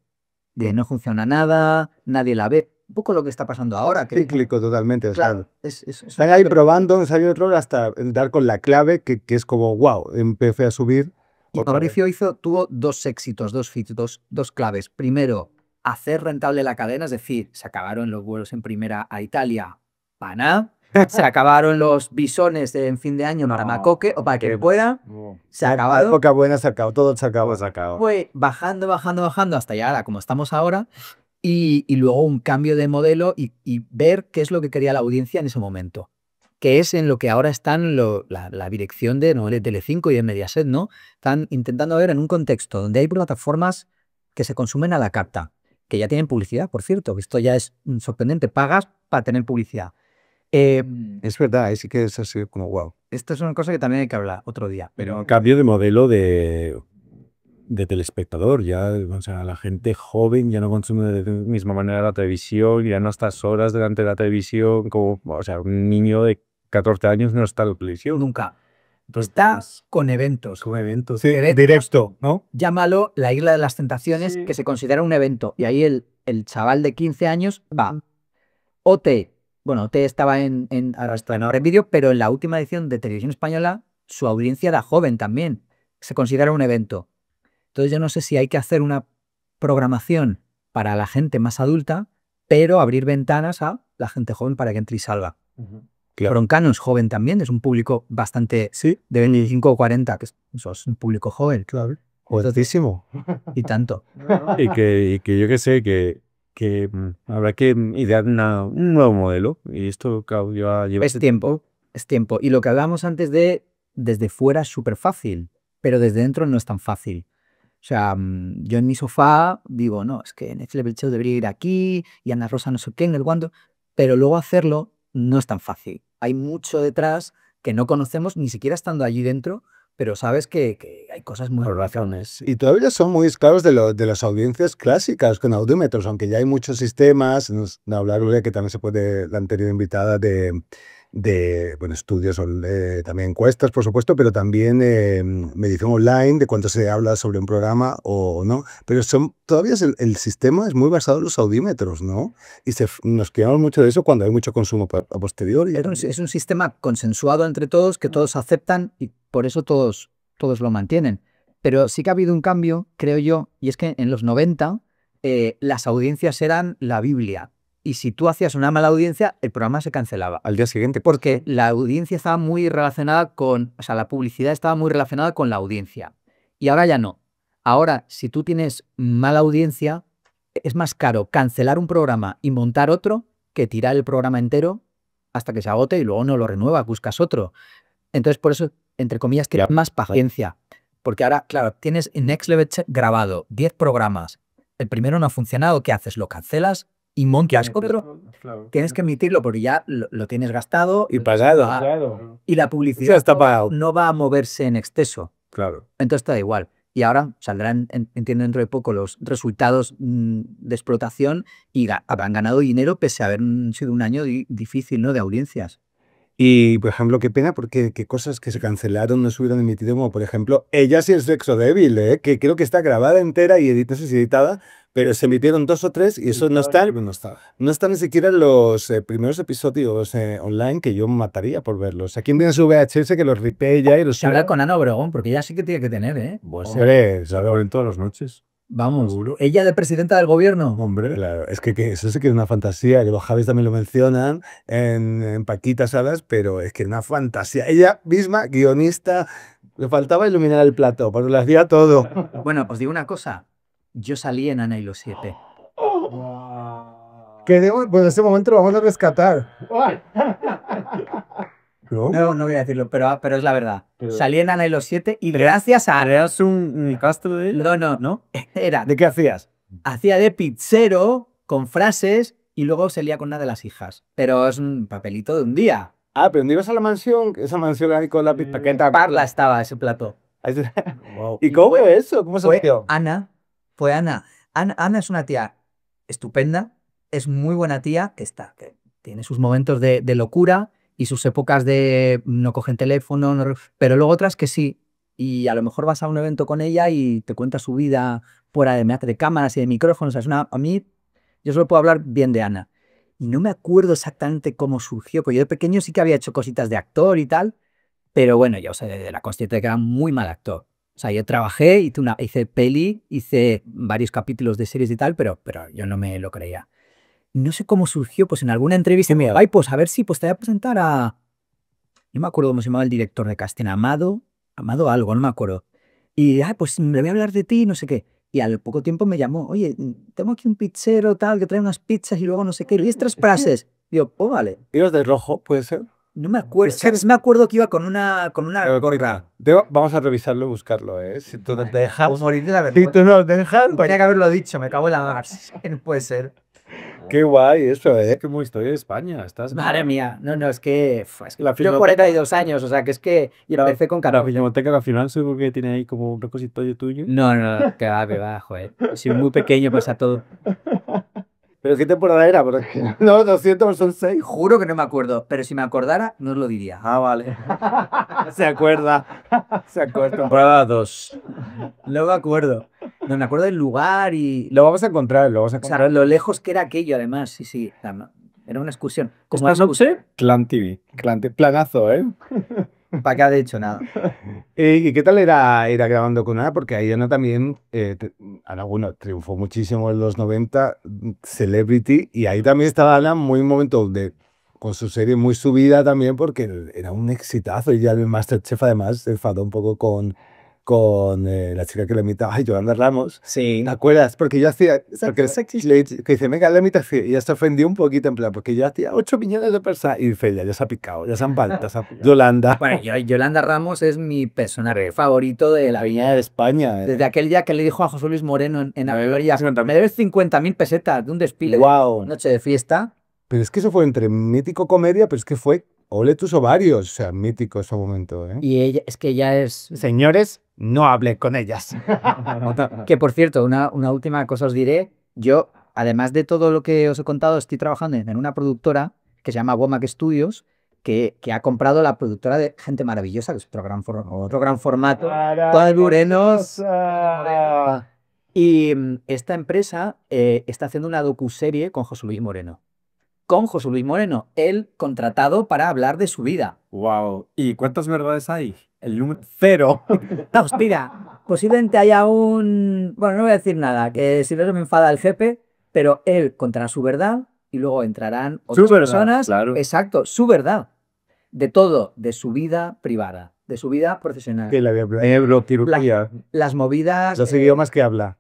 de no funciona nada, nadie la ve. Un poco lo que está pasando ahora. Que, Cíclico totalmente. claro, Están ahí probando ensayo y error hasta dar con la clave, que es como, wow, empecé a subir. Y Mauricio tuvo 2 éxitos, 2 fits, dos claves. Primero, hacer rentable la cadena, es decir, se acabaron los vuelos en primera a Italia, para nada. Se acabaron los bisones en fin de año para Macoque, o para que pueda. Se ha La acabado. época buena se acabó, todo se acabó. Fue bajando hasta llegar a como estamos ahora. Y luego un cambio de modelo y ver qué es lo que quería la audiencia en ese momento. que es en lo que ahora están la dirección de Telecinco y de Mediaset, ¿no? Están intentando ver en un contexto donde hay plataformas que se consumen a la carta, que ya tienen publicidad, por cierto, que esto ya es sorprendente, pagas para tener publicidad. Es verdad, ahí sí que es así como wow. Esto es una cosa que también hay que hablar otro día. Pero cambio de modelo de telespectador, ya, o sea, la gente joven ya no consume de la misma manera la televisión, ya no estás horas delante de la televisión, como, o sea, un niño de 14 años no está en la televisión. Nunca. Estás con eventos. Con eventos. Sí, directo, ¿no? Llámalo la Isla de las Tentaciones, Sí. que se considera un evento. Y ahí el chaval de 15 años va. OT. Bueno, OT estaba ahora está en Ahora en Vídeo, pero en la última edición de Televisión Española su audiencia era joven también. Se considera un evento. Entonces yo no sé si hay que hacer una programación para la gente más adulta, pero abrir ventanas a la gente joven para que entre y salga. Claro. Broncano es joven también, es un público bastante de 25 o 40, que eso es un público joven. Claro. Jovencísimo. Y tanto. Y que yo que sé, que habrá que idear un nuevo modelo. Y esto, claro, lleva Es tiempo. Y lo que hablábamos antes desde fuera es súper fácil, pero desde dentro no es tan fácil. O sea, yo en mi sofá digo, no, es que Netflix Level Show debería ir aquí y Ana Rosa no sé qué, en el guando, pero luego hacerlo no es tan fácil. Hay mucho detrás que no conocemos ni siquiera estando allí dentro, pero sabes que hay cosas muy razones. Y todavía son muy esclavos de las audiencias clásicas con audímetros, aunque ya hay muchos sistemas. Nos habla Gloria, que también se puede, la anterior invitada, de bueno, estudios, también encuestas, por supuesto, pero también medición online, de cuánto se habla sobre un programa o no. Pero todavía el sistema es muy basado en los audímetros, ¿no? Y nos quedamos mucho de eso cuando hay mucho consumo a posteriori. Es un sistema consensuado entre todos, que todos aceptan y por eso todos lo mantienen. Pero sí que ha habido un cambio, creo yo, y es que en los 90 las audiencias eran la Biblia. Y si tú hacías una mala audiencia, el programa se cancelaba. Al día siguiente. Porque la audiencia estaba muy relacionada la publicidad estaba muy relacionada con la audiencia. Y ahora ya no. Ahora, si tú tienes mala audiencia, es más caro cancelar un programa y montar otro que tirar el programa entero hasta que se agote y luego no lo renuevas, buscas otro. Entonces, por eso, entre comillas, tienes más paciencia. Porque ahora, claro, tienes en Next Level Check grabado 10 programas. El primero no ha funcionado, ¿qué haces? ¿Lo cancelas? Y montas otro, tienes que emitirlo porque ya lo tienes gastado y pagado. Claro. Y la publicidad está pagado. No va a moverse en exceso. Claro. Entonces está igual. Y ahora saldrán, entiendo, dentro de poco los resultados de explotación y habrán ganado dinero pese a haber sido un año difícil, ¿no?, de audiencias. Y, por ejemplo, qué pena porque qué cosas que se cancelaron no se hubieran emitido, como por ejemplo, Ellas y el sexo débil, que creo que está grabada entera y no sé si editada, pero se emitieron 2 o 3 y eso no está ni siquiera en los primeros episodios online, que yo mataría por verlos. Aquí tienes VHS que los ripee ya y los... Se habla con Ana Obregón, porque ella sí que tiene que tener, ¿eh? Hombre, ¿sabes? En todas las noches. Vamos, Seguro. ella de presidenta del gobierno. Hombre, claro, es que eso sí que es una fantasía, que los Javis también lo mencionan en Paquita Salas, pero es que es una fantasía. Ella misma, guionista, le faltaba iluminar el plato, porque lo hacía todo. Bueno, os digo una cosa, yo salí en Ana y los 7. Que pues en ese momento lo vamos a rescatar. No voy a decirlo, pero es la verdad. Salí en Ana y los 7 y gracias a... ¿Eras un castro de él? No. Era... ¿De qué hacías? Hacía de pizzero con frases y luego se lía con una de las hijas. Pero es un papelito de un día. Ah, pero ¿no ibas a la mansión? Esa mansión ahí con la paqueta. Parla estaba ese plato. Wow. ¿Y cómo fue eso? ¿Cómo se dio? Fue Ana. Ana es una tía estupenda, es muy buena tía, que tiene sus momentos de locura y sus épocas de no cogen teléfono, pero luego otras que sí. Y a lo mejor vas a un evento con ella y te cuenta su vida fuera de cámaras y de micrófonos. A mí, yo solo puedo hablar bien de Ana. Y no me acuerdo exactamente cómo surgió, porque yo de pequeño sí que había hecho cositas de actor y tal, pero bueno, yo era consciente de que era muy mal actor. O sea, yo trabajé, hice peli, hice varios capítulos de series y tal, pero yo no me lo creía. No sé cómo surgió, pues en alguna entrevista me dijo, pues a ver si pues te voy a presentar a... No me acuerdo cómo se llamaba el director de casting, Amado algo, no me acuerdo. Y, pues le voy a hablar de ti, no sé qué. Y al poco tiempo me llamó, oye, tengo aquí un pizzero tal, que trae unas pizzas y luego no sé qué, y 3 frases. Digo, pues vale. ¿Ibas de rojo, puede ser? No me acuerdo. Me acuerdo que iba con una gorra. Vamos a revisarlo y buscarlo, ¿eh? Si tú no te Puedo dejas. morir de la Si vergüenza. tú no te dejas, Tenía que haberlo dicho, me cago en la mar. No puede ser. qué guay eso, Es ¿eh? como historia de España. Estás... Madre mía. No, es que La yo filmoteca- 42 años, o sea, que es que y empecé con La 14. filmoteca que al final seguro que tiene ahí como un repositorio tuyo. No, que va, joder. Soy muy pequeño, pasa todo. ¿Pero qué temporada era? Porque... No, 200 son 6. Juro que no me acuerdo, pero si me acordara, no os lo diría. Ah, vale. Se acuerda. Se acuerda. Temporada 2. No me acuerdo. No me acuerdo del lugar y Lo vamos a encontrar, lo vamos a o encontrar. sea, lo lejos que era aquello, además. Sí. O sea, era una excursión. Como Esta noche, Clan TV. Planazo, ¿eh? ¿Para qué ha dicho nada? ¿Y qué tal era ir grabando con Ana? Porque ahí Ana también, Ana, bueno, triunfó muchísimo en los 90, Celebrity, y ahí también estaba Ana muy un momento con su serie muy subida también, porque era un exitazo, y ya el Masterchef además se enfadó un poco con la chica que le imitaba, ay, Yolanda Ramos. Sí. ¿Te acuerdas? Porque yo hacía, porque Exacto. que dice, venga, la imitación, y ella se ofendió un poquito en plan, porque yo hacía 8 millones de personas, y dice, ya se ha picado, ya se han faltado, Yolanda. Bueno, Yolanda Ramos es mi personaje favorito de la vida. Viña de España. Desde aquel día que le dijo a José Luis Moreno en Averías, 50.000. me debes 50.000 pesetas de un desfile. Wow. Noche de fiesta. Pero es que eso fue entre mítico comedia, pero es que fue ole tus ovarios, o sea, mítico ese momento, ¿eh? Y ella es... Señores, no hable con ellas. Que por cierto, una última cosa os diré. Yo, además de todo lo que os he contado, estoy trabajando en una productora que se llama Womack Studios, que ha comprado la productora de Gente Maravillosa, que es otro gran formato. Todas Burenos. Y esta empresa está haciendo una docuserie con José Luis Moreno. Con José Luis Moreno, él contratado para hablar de su vida. Wow. ¿Y cuántas verdades hay? El número 0. Vamos, mira, posiblemente haya un... Bueno, no voy a decir nada, que si no me enfada el jefe, pero él contará su verdad y luego entrarán otras verdad, personas. claro. Exacto, su verdad. De todo, de su vida privada, de su vida profesional. Que la había Neurocirugía. Las movidas, Los idiomas que habla.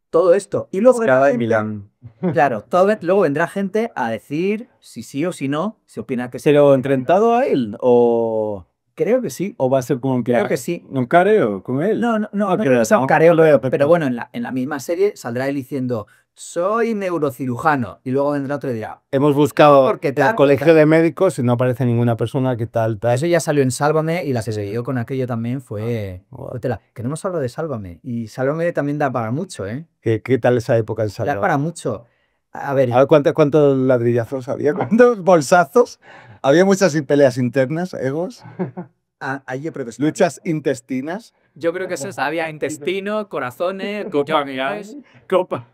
todo esto. Y luego Escala de gente- Milán. Claro, luego vendrá gente a decir si sí o si no, si opina que sí. ¿Se lo entrevistado a él? ¿O Creo que sí. va a ser como un Creo que sí. un careo con él? No creo, o sea, un no, careo, no veo, pero bueno, en la misma serie saldrá él diciendo soy neurocirujano y luego vendrá otro y dirá Hemos buscado ¿Por qué el tal? colegio de médicos y no aparece ninguna persona que tal. eso ya salió en Sálvame y la que se siguió con aquello también fue tela. Que no hemos hablado de Sálvame y Sálvame también da para mucho, ¿eh? ¿Qué tal esa época en Da Salvador? para mucho. A ver, A ver, ¿cuántos ladrillazos había? ¿Cuántos bolsazos? Había muchas peleas internas, egos, ahí yo creo que sí. luchas intestinas. Yo creo que eso había intestino, corazones, Copa.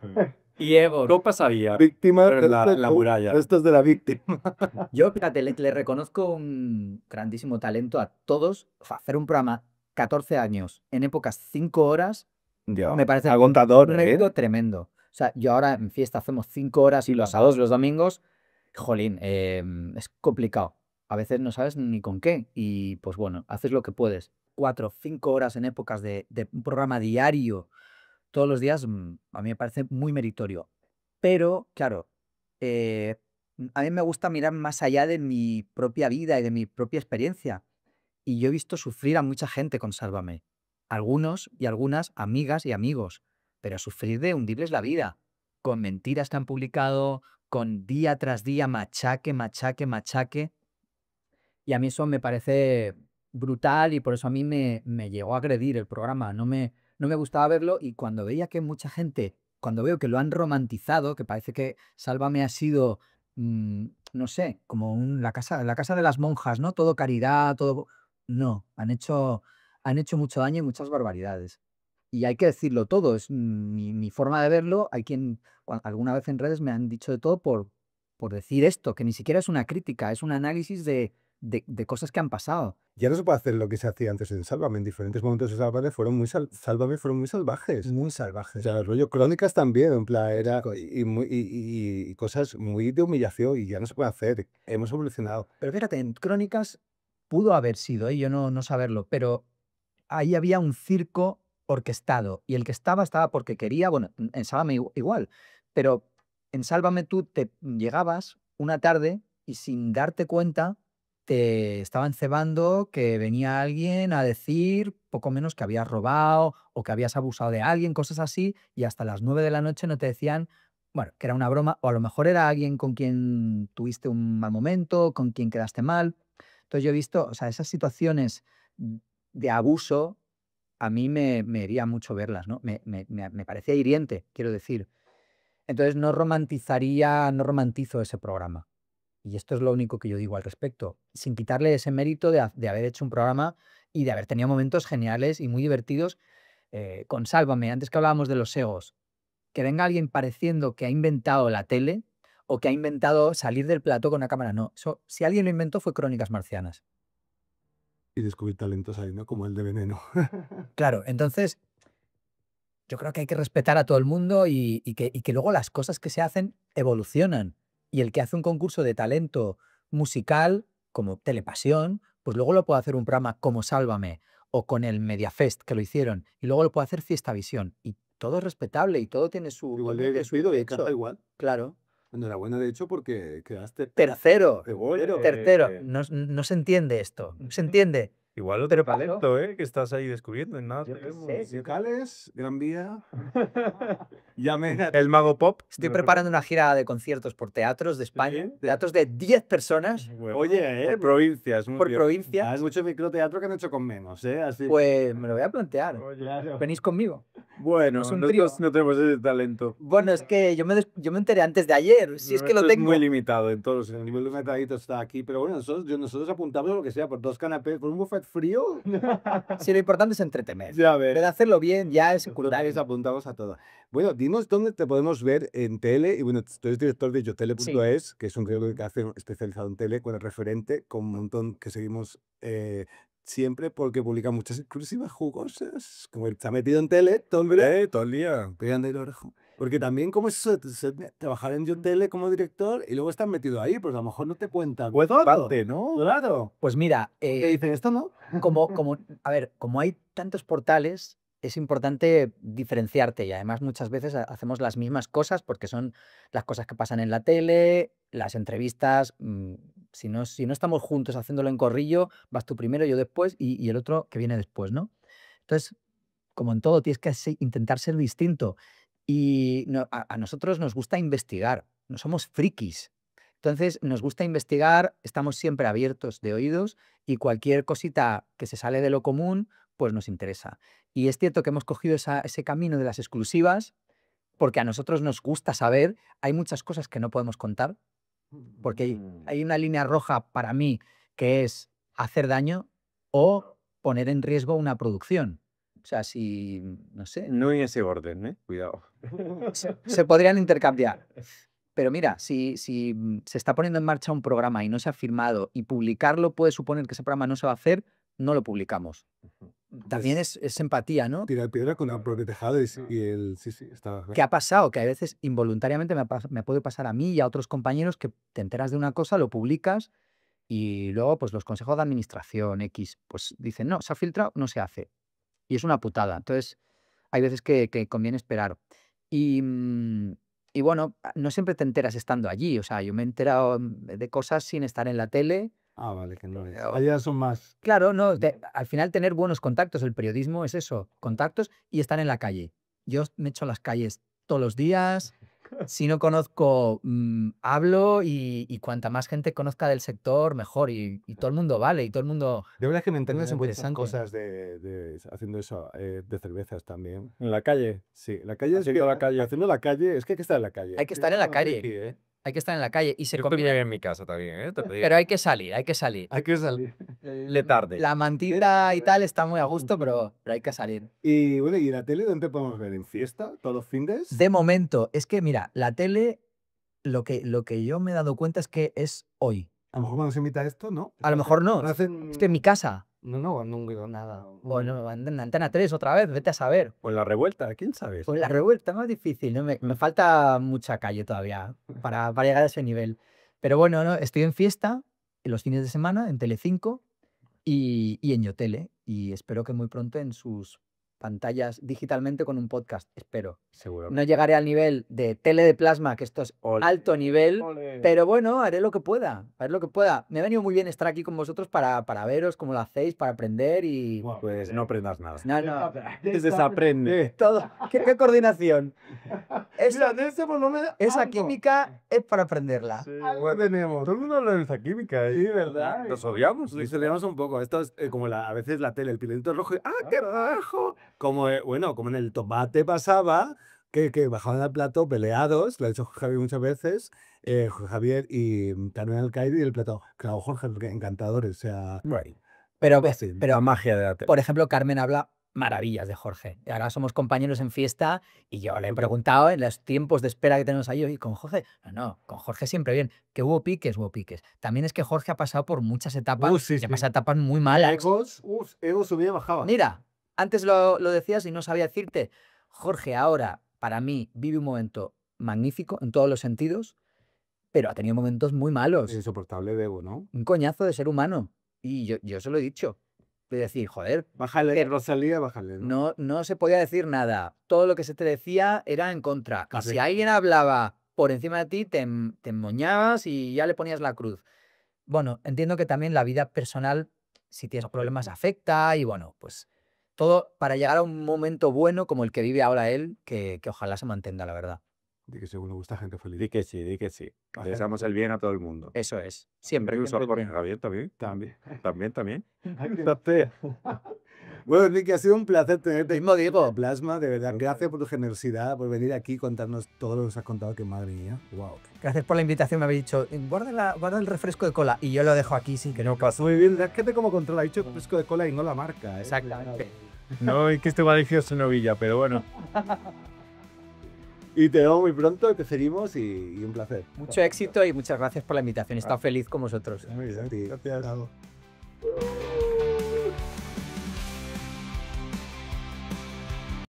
y ego. Copa sabía. Víctimas Pero en la muralla. Estos de la víctima. Yo, fíjate, le reconozco un grandísimo talento a todos. O sea, hacer un programa 14 años en épocas 5 horas me parece agotador, un ¿eh? rédito tremendo. O sea, yo ahora en fiesta hacemos 5 horas y los sábados y los domingos, jolín, es complicado. A veces no sabes ni con qué y pues bueno, haces lo que puedes. 4 5 horas en épocas de un programa diario todos los días, a mí me parece muy meritorio. Pero, claro, a mí me gusta mirar más allá de mi propia vida y de mi propia experiencia. Y yo he visto sufrir a mucha gente con Sálvame. Algunos y algunas amigas y amigos. Pero sufrir de hundirles la vida. Con mentiras que han publicado, con día tras día machaque. Y a mí eso me parece brutal y por eso a mí me llegó a agredir el programa. No me gustaba verlo y cuando veía que mucha gente, cuando veo que lo han romantizado, que parece que Sálvame ha sido, no sé, como la casa de las monjas, ¿no? Todo caridad, todo... No, han hecho mucho daño y muchas barbaridades. Y hay que decirlo todo, es mi forma de verlo. Hay quien, alguna vez en redes me han dicho de todo por decir esto, que ni siquiera es una crítica, es un análisis de cosas que han pasado. Ya no se puede hacer lo que se hacía antes en Sálvame. En diferentes momentos de Sálvame fueron muy, Sálvame fueron muy salvajes. Muy salvajes. O sea, el rollo crónicas también, en plan, era y cosas muy de humillación y ya no se puede hacer. Hemos evolucionado. Pero fíjate, en Crónicas pudo haber sido, yo no saberlo, pero ahí había un circo orquestado y el que estaba porque quería, bueno, en Sálvame igual, pero en Sálvame tú te llegabas una tarde y sin darte cuenta te estaban cebando que venía alguien a decir poco menos que habías robado o que habías abusado de alguien, cosas así, y hasta las 9 de la noche no te decían, bueno, que era una broma, o a lo mejor era alguien con quien tuviste un mal momento, con quien quedaste mal. Entonces yo he visto, o sea, esas situaciones de abuso, a mí me hería mucho verlas, ¿no? Me parecía hiriente, quiero decir. Entonces no romantizo ese programa. Y esto es lo único que yo digo al respecto, sin quitarle ese mérito de haber hecho un programa y de haber tenido momentos geniales y muy divertidos con Sálvame. Antes que hablábamos de los egos, que venga alguien pareciendo que ha inventado la tele o que ha inventado salir del plató con una cámara. No, eso, si alguien lo inventó fue Crónicas Marcianas. Y descubrir talentos ahí, ¿no? Como el de Veneno. Claro, entonces yo creo que hay que respetar a todo el mundo y que luego las cosas que se hacen evolucionan. Y el que hace un concurso de talento musical, como Telepasión, pues luego lo puede hacer un programa como Sálvame o con el Mediafest, que lo hicieron, y luego lo puede hacer Fiesta Visión. Y todo es respetable y todo tiene su, Igual todo de tiene su despido y derecho. casa igual. Claro. Enhorabuena, de hecho, porque quedaste Tercero. tercero. Tercero. No se entiende esto. No se entiende. Igual otro Pero pasó. talento, que estás ahí descubriendo. En nada Yo qué tenemos. sé. Musicales, Gran Vía. Llame a El Mago Pop. Estoy preparando una gira de conciertos por teatros de España, Sí. teatros de 10 personas Oye, por provincias. muy por bien. provincia. hay mucho microteatro que han hecho con menos, ¿eh? Así. Pues me lo voy a plantear. Oye, ¿Venís conmigo? Bueno, Es un nosotros trío. no tenemos ese talento. Bueno, es que yo me enteré antes de ayer. Si es que lo Nuestro tengo. muy limitado en todos Todos, el nivel de metadito está aquí, pero bueno, nosotros apuntamos lo que sea, por 2 canapés, por un buffet frío. Si lo importante es entretener. Ya En vez ves. de hacerlo bien, ya es Nosotros secundario. apuntamos a todo. Bueno, dinos dónde te podemos ver en tele. Y bueno, tú eres director de yotele.es, que es un periódico que hace especializado en tele, con el referente, con un montón que seguimos siempre porque publica muchas exclusivas jugosas. Como se ha metido en tele, todo el día. Todo el día. Pegando el orejo. Porque también, ¿cómo es eso de trabajar en Yotele como director y luego estar metido ahí? Pues a lo mejor no te cuentan. Pues todo. parte, ¿no? Claro. Pues mira, Que dicen esto, ¿no? a ver, como hay tantos portales, es importante diferenciarte y además muchas veces hacemos las mismas cosas porque son las cosas que pasan en la tele, las entrevistas. Si no estamos juntos haciéndolo en corrillo, vas tú primero, yo después y el otro que viene después, ¿no? Entonces, como en todo, tienes que intentar ser distinto. Y a nosotros nos gusta investigar, no somos frikis. Entonces, nos gusta investigar, estamos siempre abiertos de oídos y cualquier cosita que se sale de lo común, pues nos interesa. Y es cierto que hemos cogido ese camino de las exclusivas porque a nosotros nos gusta saber, hay muchas cosas que no podemos contar, porque hay una línea roja para mí que es hacer daño o poner en riesgo una producción. O sea, si, no sé, No en ese orden, cuidado. se podrían intercambiar. Pero mira, si se está poniendo en marcha un programa y no se ha firmado y publicarlo puede suponer que ese programa no se va a hacer, no lo publicamos. También es empatía, ¿no? Tirar piedra con el propio tejado y el... Sí, sí, está... ¿Qué ha pasado? Que a veces involuntariamente me puede pasar a mí y a otros compañeros que te enteras de una cosa, lo publicas y luego pues los consejos de administración X pues dicen, no, se ha filtrado, no se hace. Y es una putada. Entonces, hay veces que conviene esperar. Y, y bueno, no siempre te enteras estando allí. O sea, yo me he enterado de cosas sin estar en la tele. Ah, vale, que no es. o- Allá son más... Claro, no, al final tener buenos contactos. El periodismo es eso, contactos y estar en la calle. Yo me echo a las calles todos los días. Si no conozco, hablo y cuanta más gente conozca del sector, mejor. Y todo el mundo vale, y todo el mundo... De verdad que me enteras Es en muchas interesante. cosas haciendo eso, de cervezas también. En la calle. Sí, la calle es Haciendo que, la calle. haciendo la calle, es que hay que estar en la calle. Hay que estar en la No, calle. friki, ¿eh? Hay que estar en la calle y se Yo convive. estoy en mi casa también, te lo digo. Pero hay que salir, hay que salir. Hay que salir. Le tarde. La mantita y tal está muy a gusto, pero hay que salir. Y bueno, ¿y la tele dónde podemos ver? ¿En fiesta? ¿Todos los fines? De momento, es que mira, la tele, lo que yo me he dado cuenta es que es hoy. A lo mejor cuando se imita esto, ¿no? A lo mejor no. Hacen... Es que en mi casa. No digo nada. Bueno, en Antena 3 otra vez, vete a saber. O en la revuelta, ¿quién sabe? Pues la revuelta es más difícil, ¿no? Me falta mucha calle todavía para llegar a ese nivel. Pero bueno, ¿no? Estoy en fiesta en los fines de semana en Telecinco y en Yotele. Y espero que muy pronto en sus pantallas digitalmente con un podcast, espero. Seguro. No llegaré al nivel de tele de plasma, que esto es alto nivel, pero bueno, haré lo que pueda, haré lo que pueda. Me ha venido muy bien estar aquí con vosotros para veros cómo lo hacéis, para aprender y... Pues no aprendas nada. No, Desaprende. todo. ¿Qué coordinación? Mira, de ese volumen, Esa algo. química es para aprenderla. Algo tenemos. Todo el mundo habla de esa química. Sí, ¿verdad? Nos odiamos. Nos odiamos un poco. Esto es como a veces la tele, el piloto rojo. ¡Ah, qué rojo! Como, bueno, como en el tomate pasaba, que bajaban al plato peleados, lo ha dicho Javier muchas veces, Javier y Carmen Alcaide y el plato. Claro, Jorge, encantadores, o sea... Pero La magia de la tele. por ejemplo, Carmen habla maravillas de Jorge. Y ahora somos compañeros en fiesta y yo le he preguntado en los tiempos de espera que tenemos ahí, y con Jorge, no, con Jorge siempre bien. Que hubo piques. También es que Jorge ha pasado por muchas etapas, Sí, y sí. ha pasado etapas muy malas. Egos subía y bajaba. Mira, antes lo decías y no sabía decirte. Jorge ahora, para mí, vive un momento magnífico en todos los sentidos, pero ha tenido momentos muy malos. Insoportable de ego, ¿no? Un coñazo de ser humano. Y yo se lo he dicho. De decir, joder, Bájale, Rosalía, bájale, ¿no? no se podía decir nada. Todo lo que se te decía era en contra. Así. Si alguien hablaba por encima de ti, te moñabas y ya le ponías la cruz. Bueno, entiendo que también la vida personal, si tienes problemas, afecta y bueno, pues todo para llegar a un momento bueno como el que vive ahora él, que ojalá se mantenga, la verdad. Di que según le gusta gente feliz. Di que sí, di que sí. Le deseamos el bien a todo el mundo. Eso es. Siempre. Incluso a Jorge Javier también. También. Bueno, Ricky, ha sido un placer tenerte. Mismo digo. Plasma, de verdad. Gracias por tu generosidad, por venir aquí y contarnos todo lo que nos has contado, que madre mía. Wow. Gracias por la invitación. Me habéis dicho, guarda el refresco de cola. Y yo lo dejo aquí sin que no pase. Muy bien, es que te como controla. Ha dicho refresco de cola y no la marca. Exactamente. No, es que esté malicioso en Novilla, pero bueno. Y te vemos muy pronto, te seguimos y un placer. Mucho éxito y muchas gracias por la invitación. He estado feliz con vosotros. Muy bien, gracias.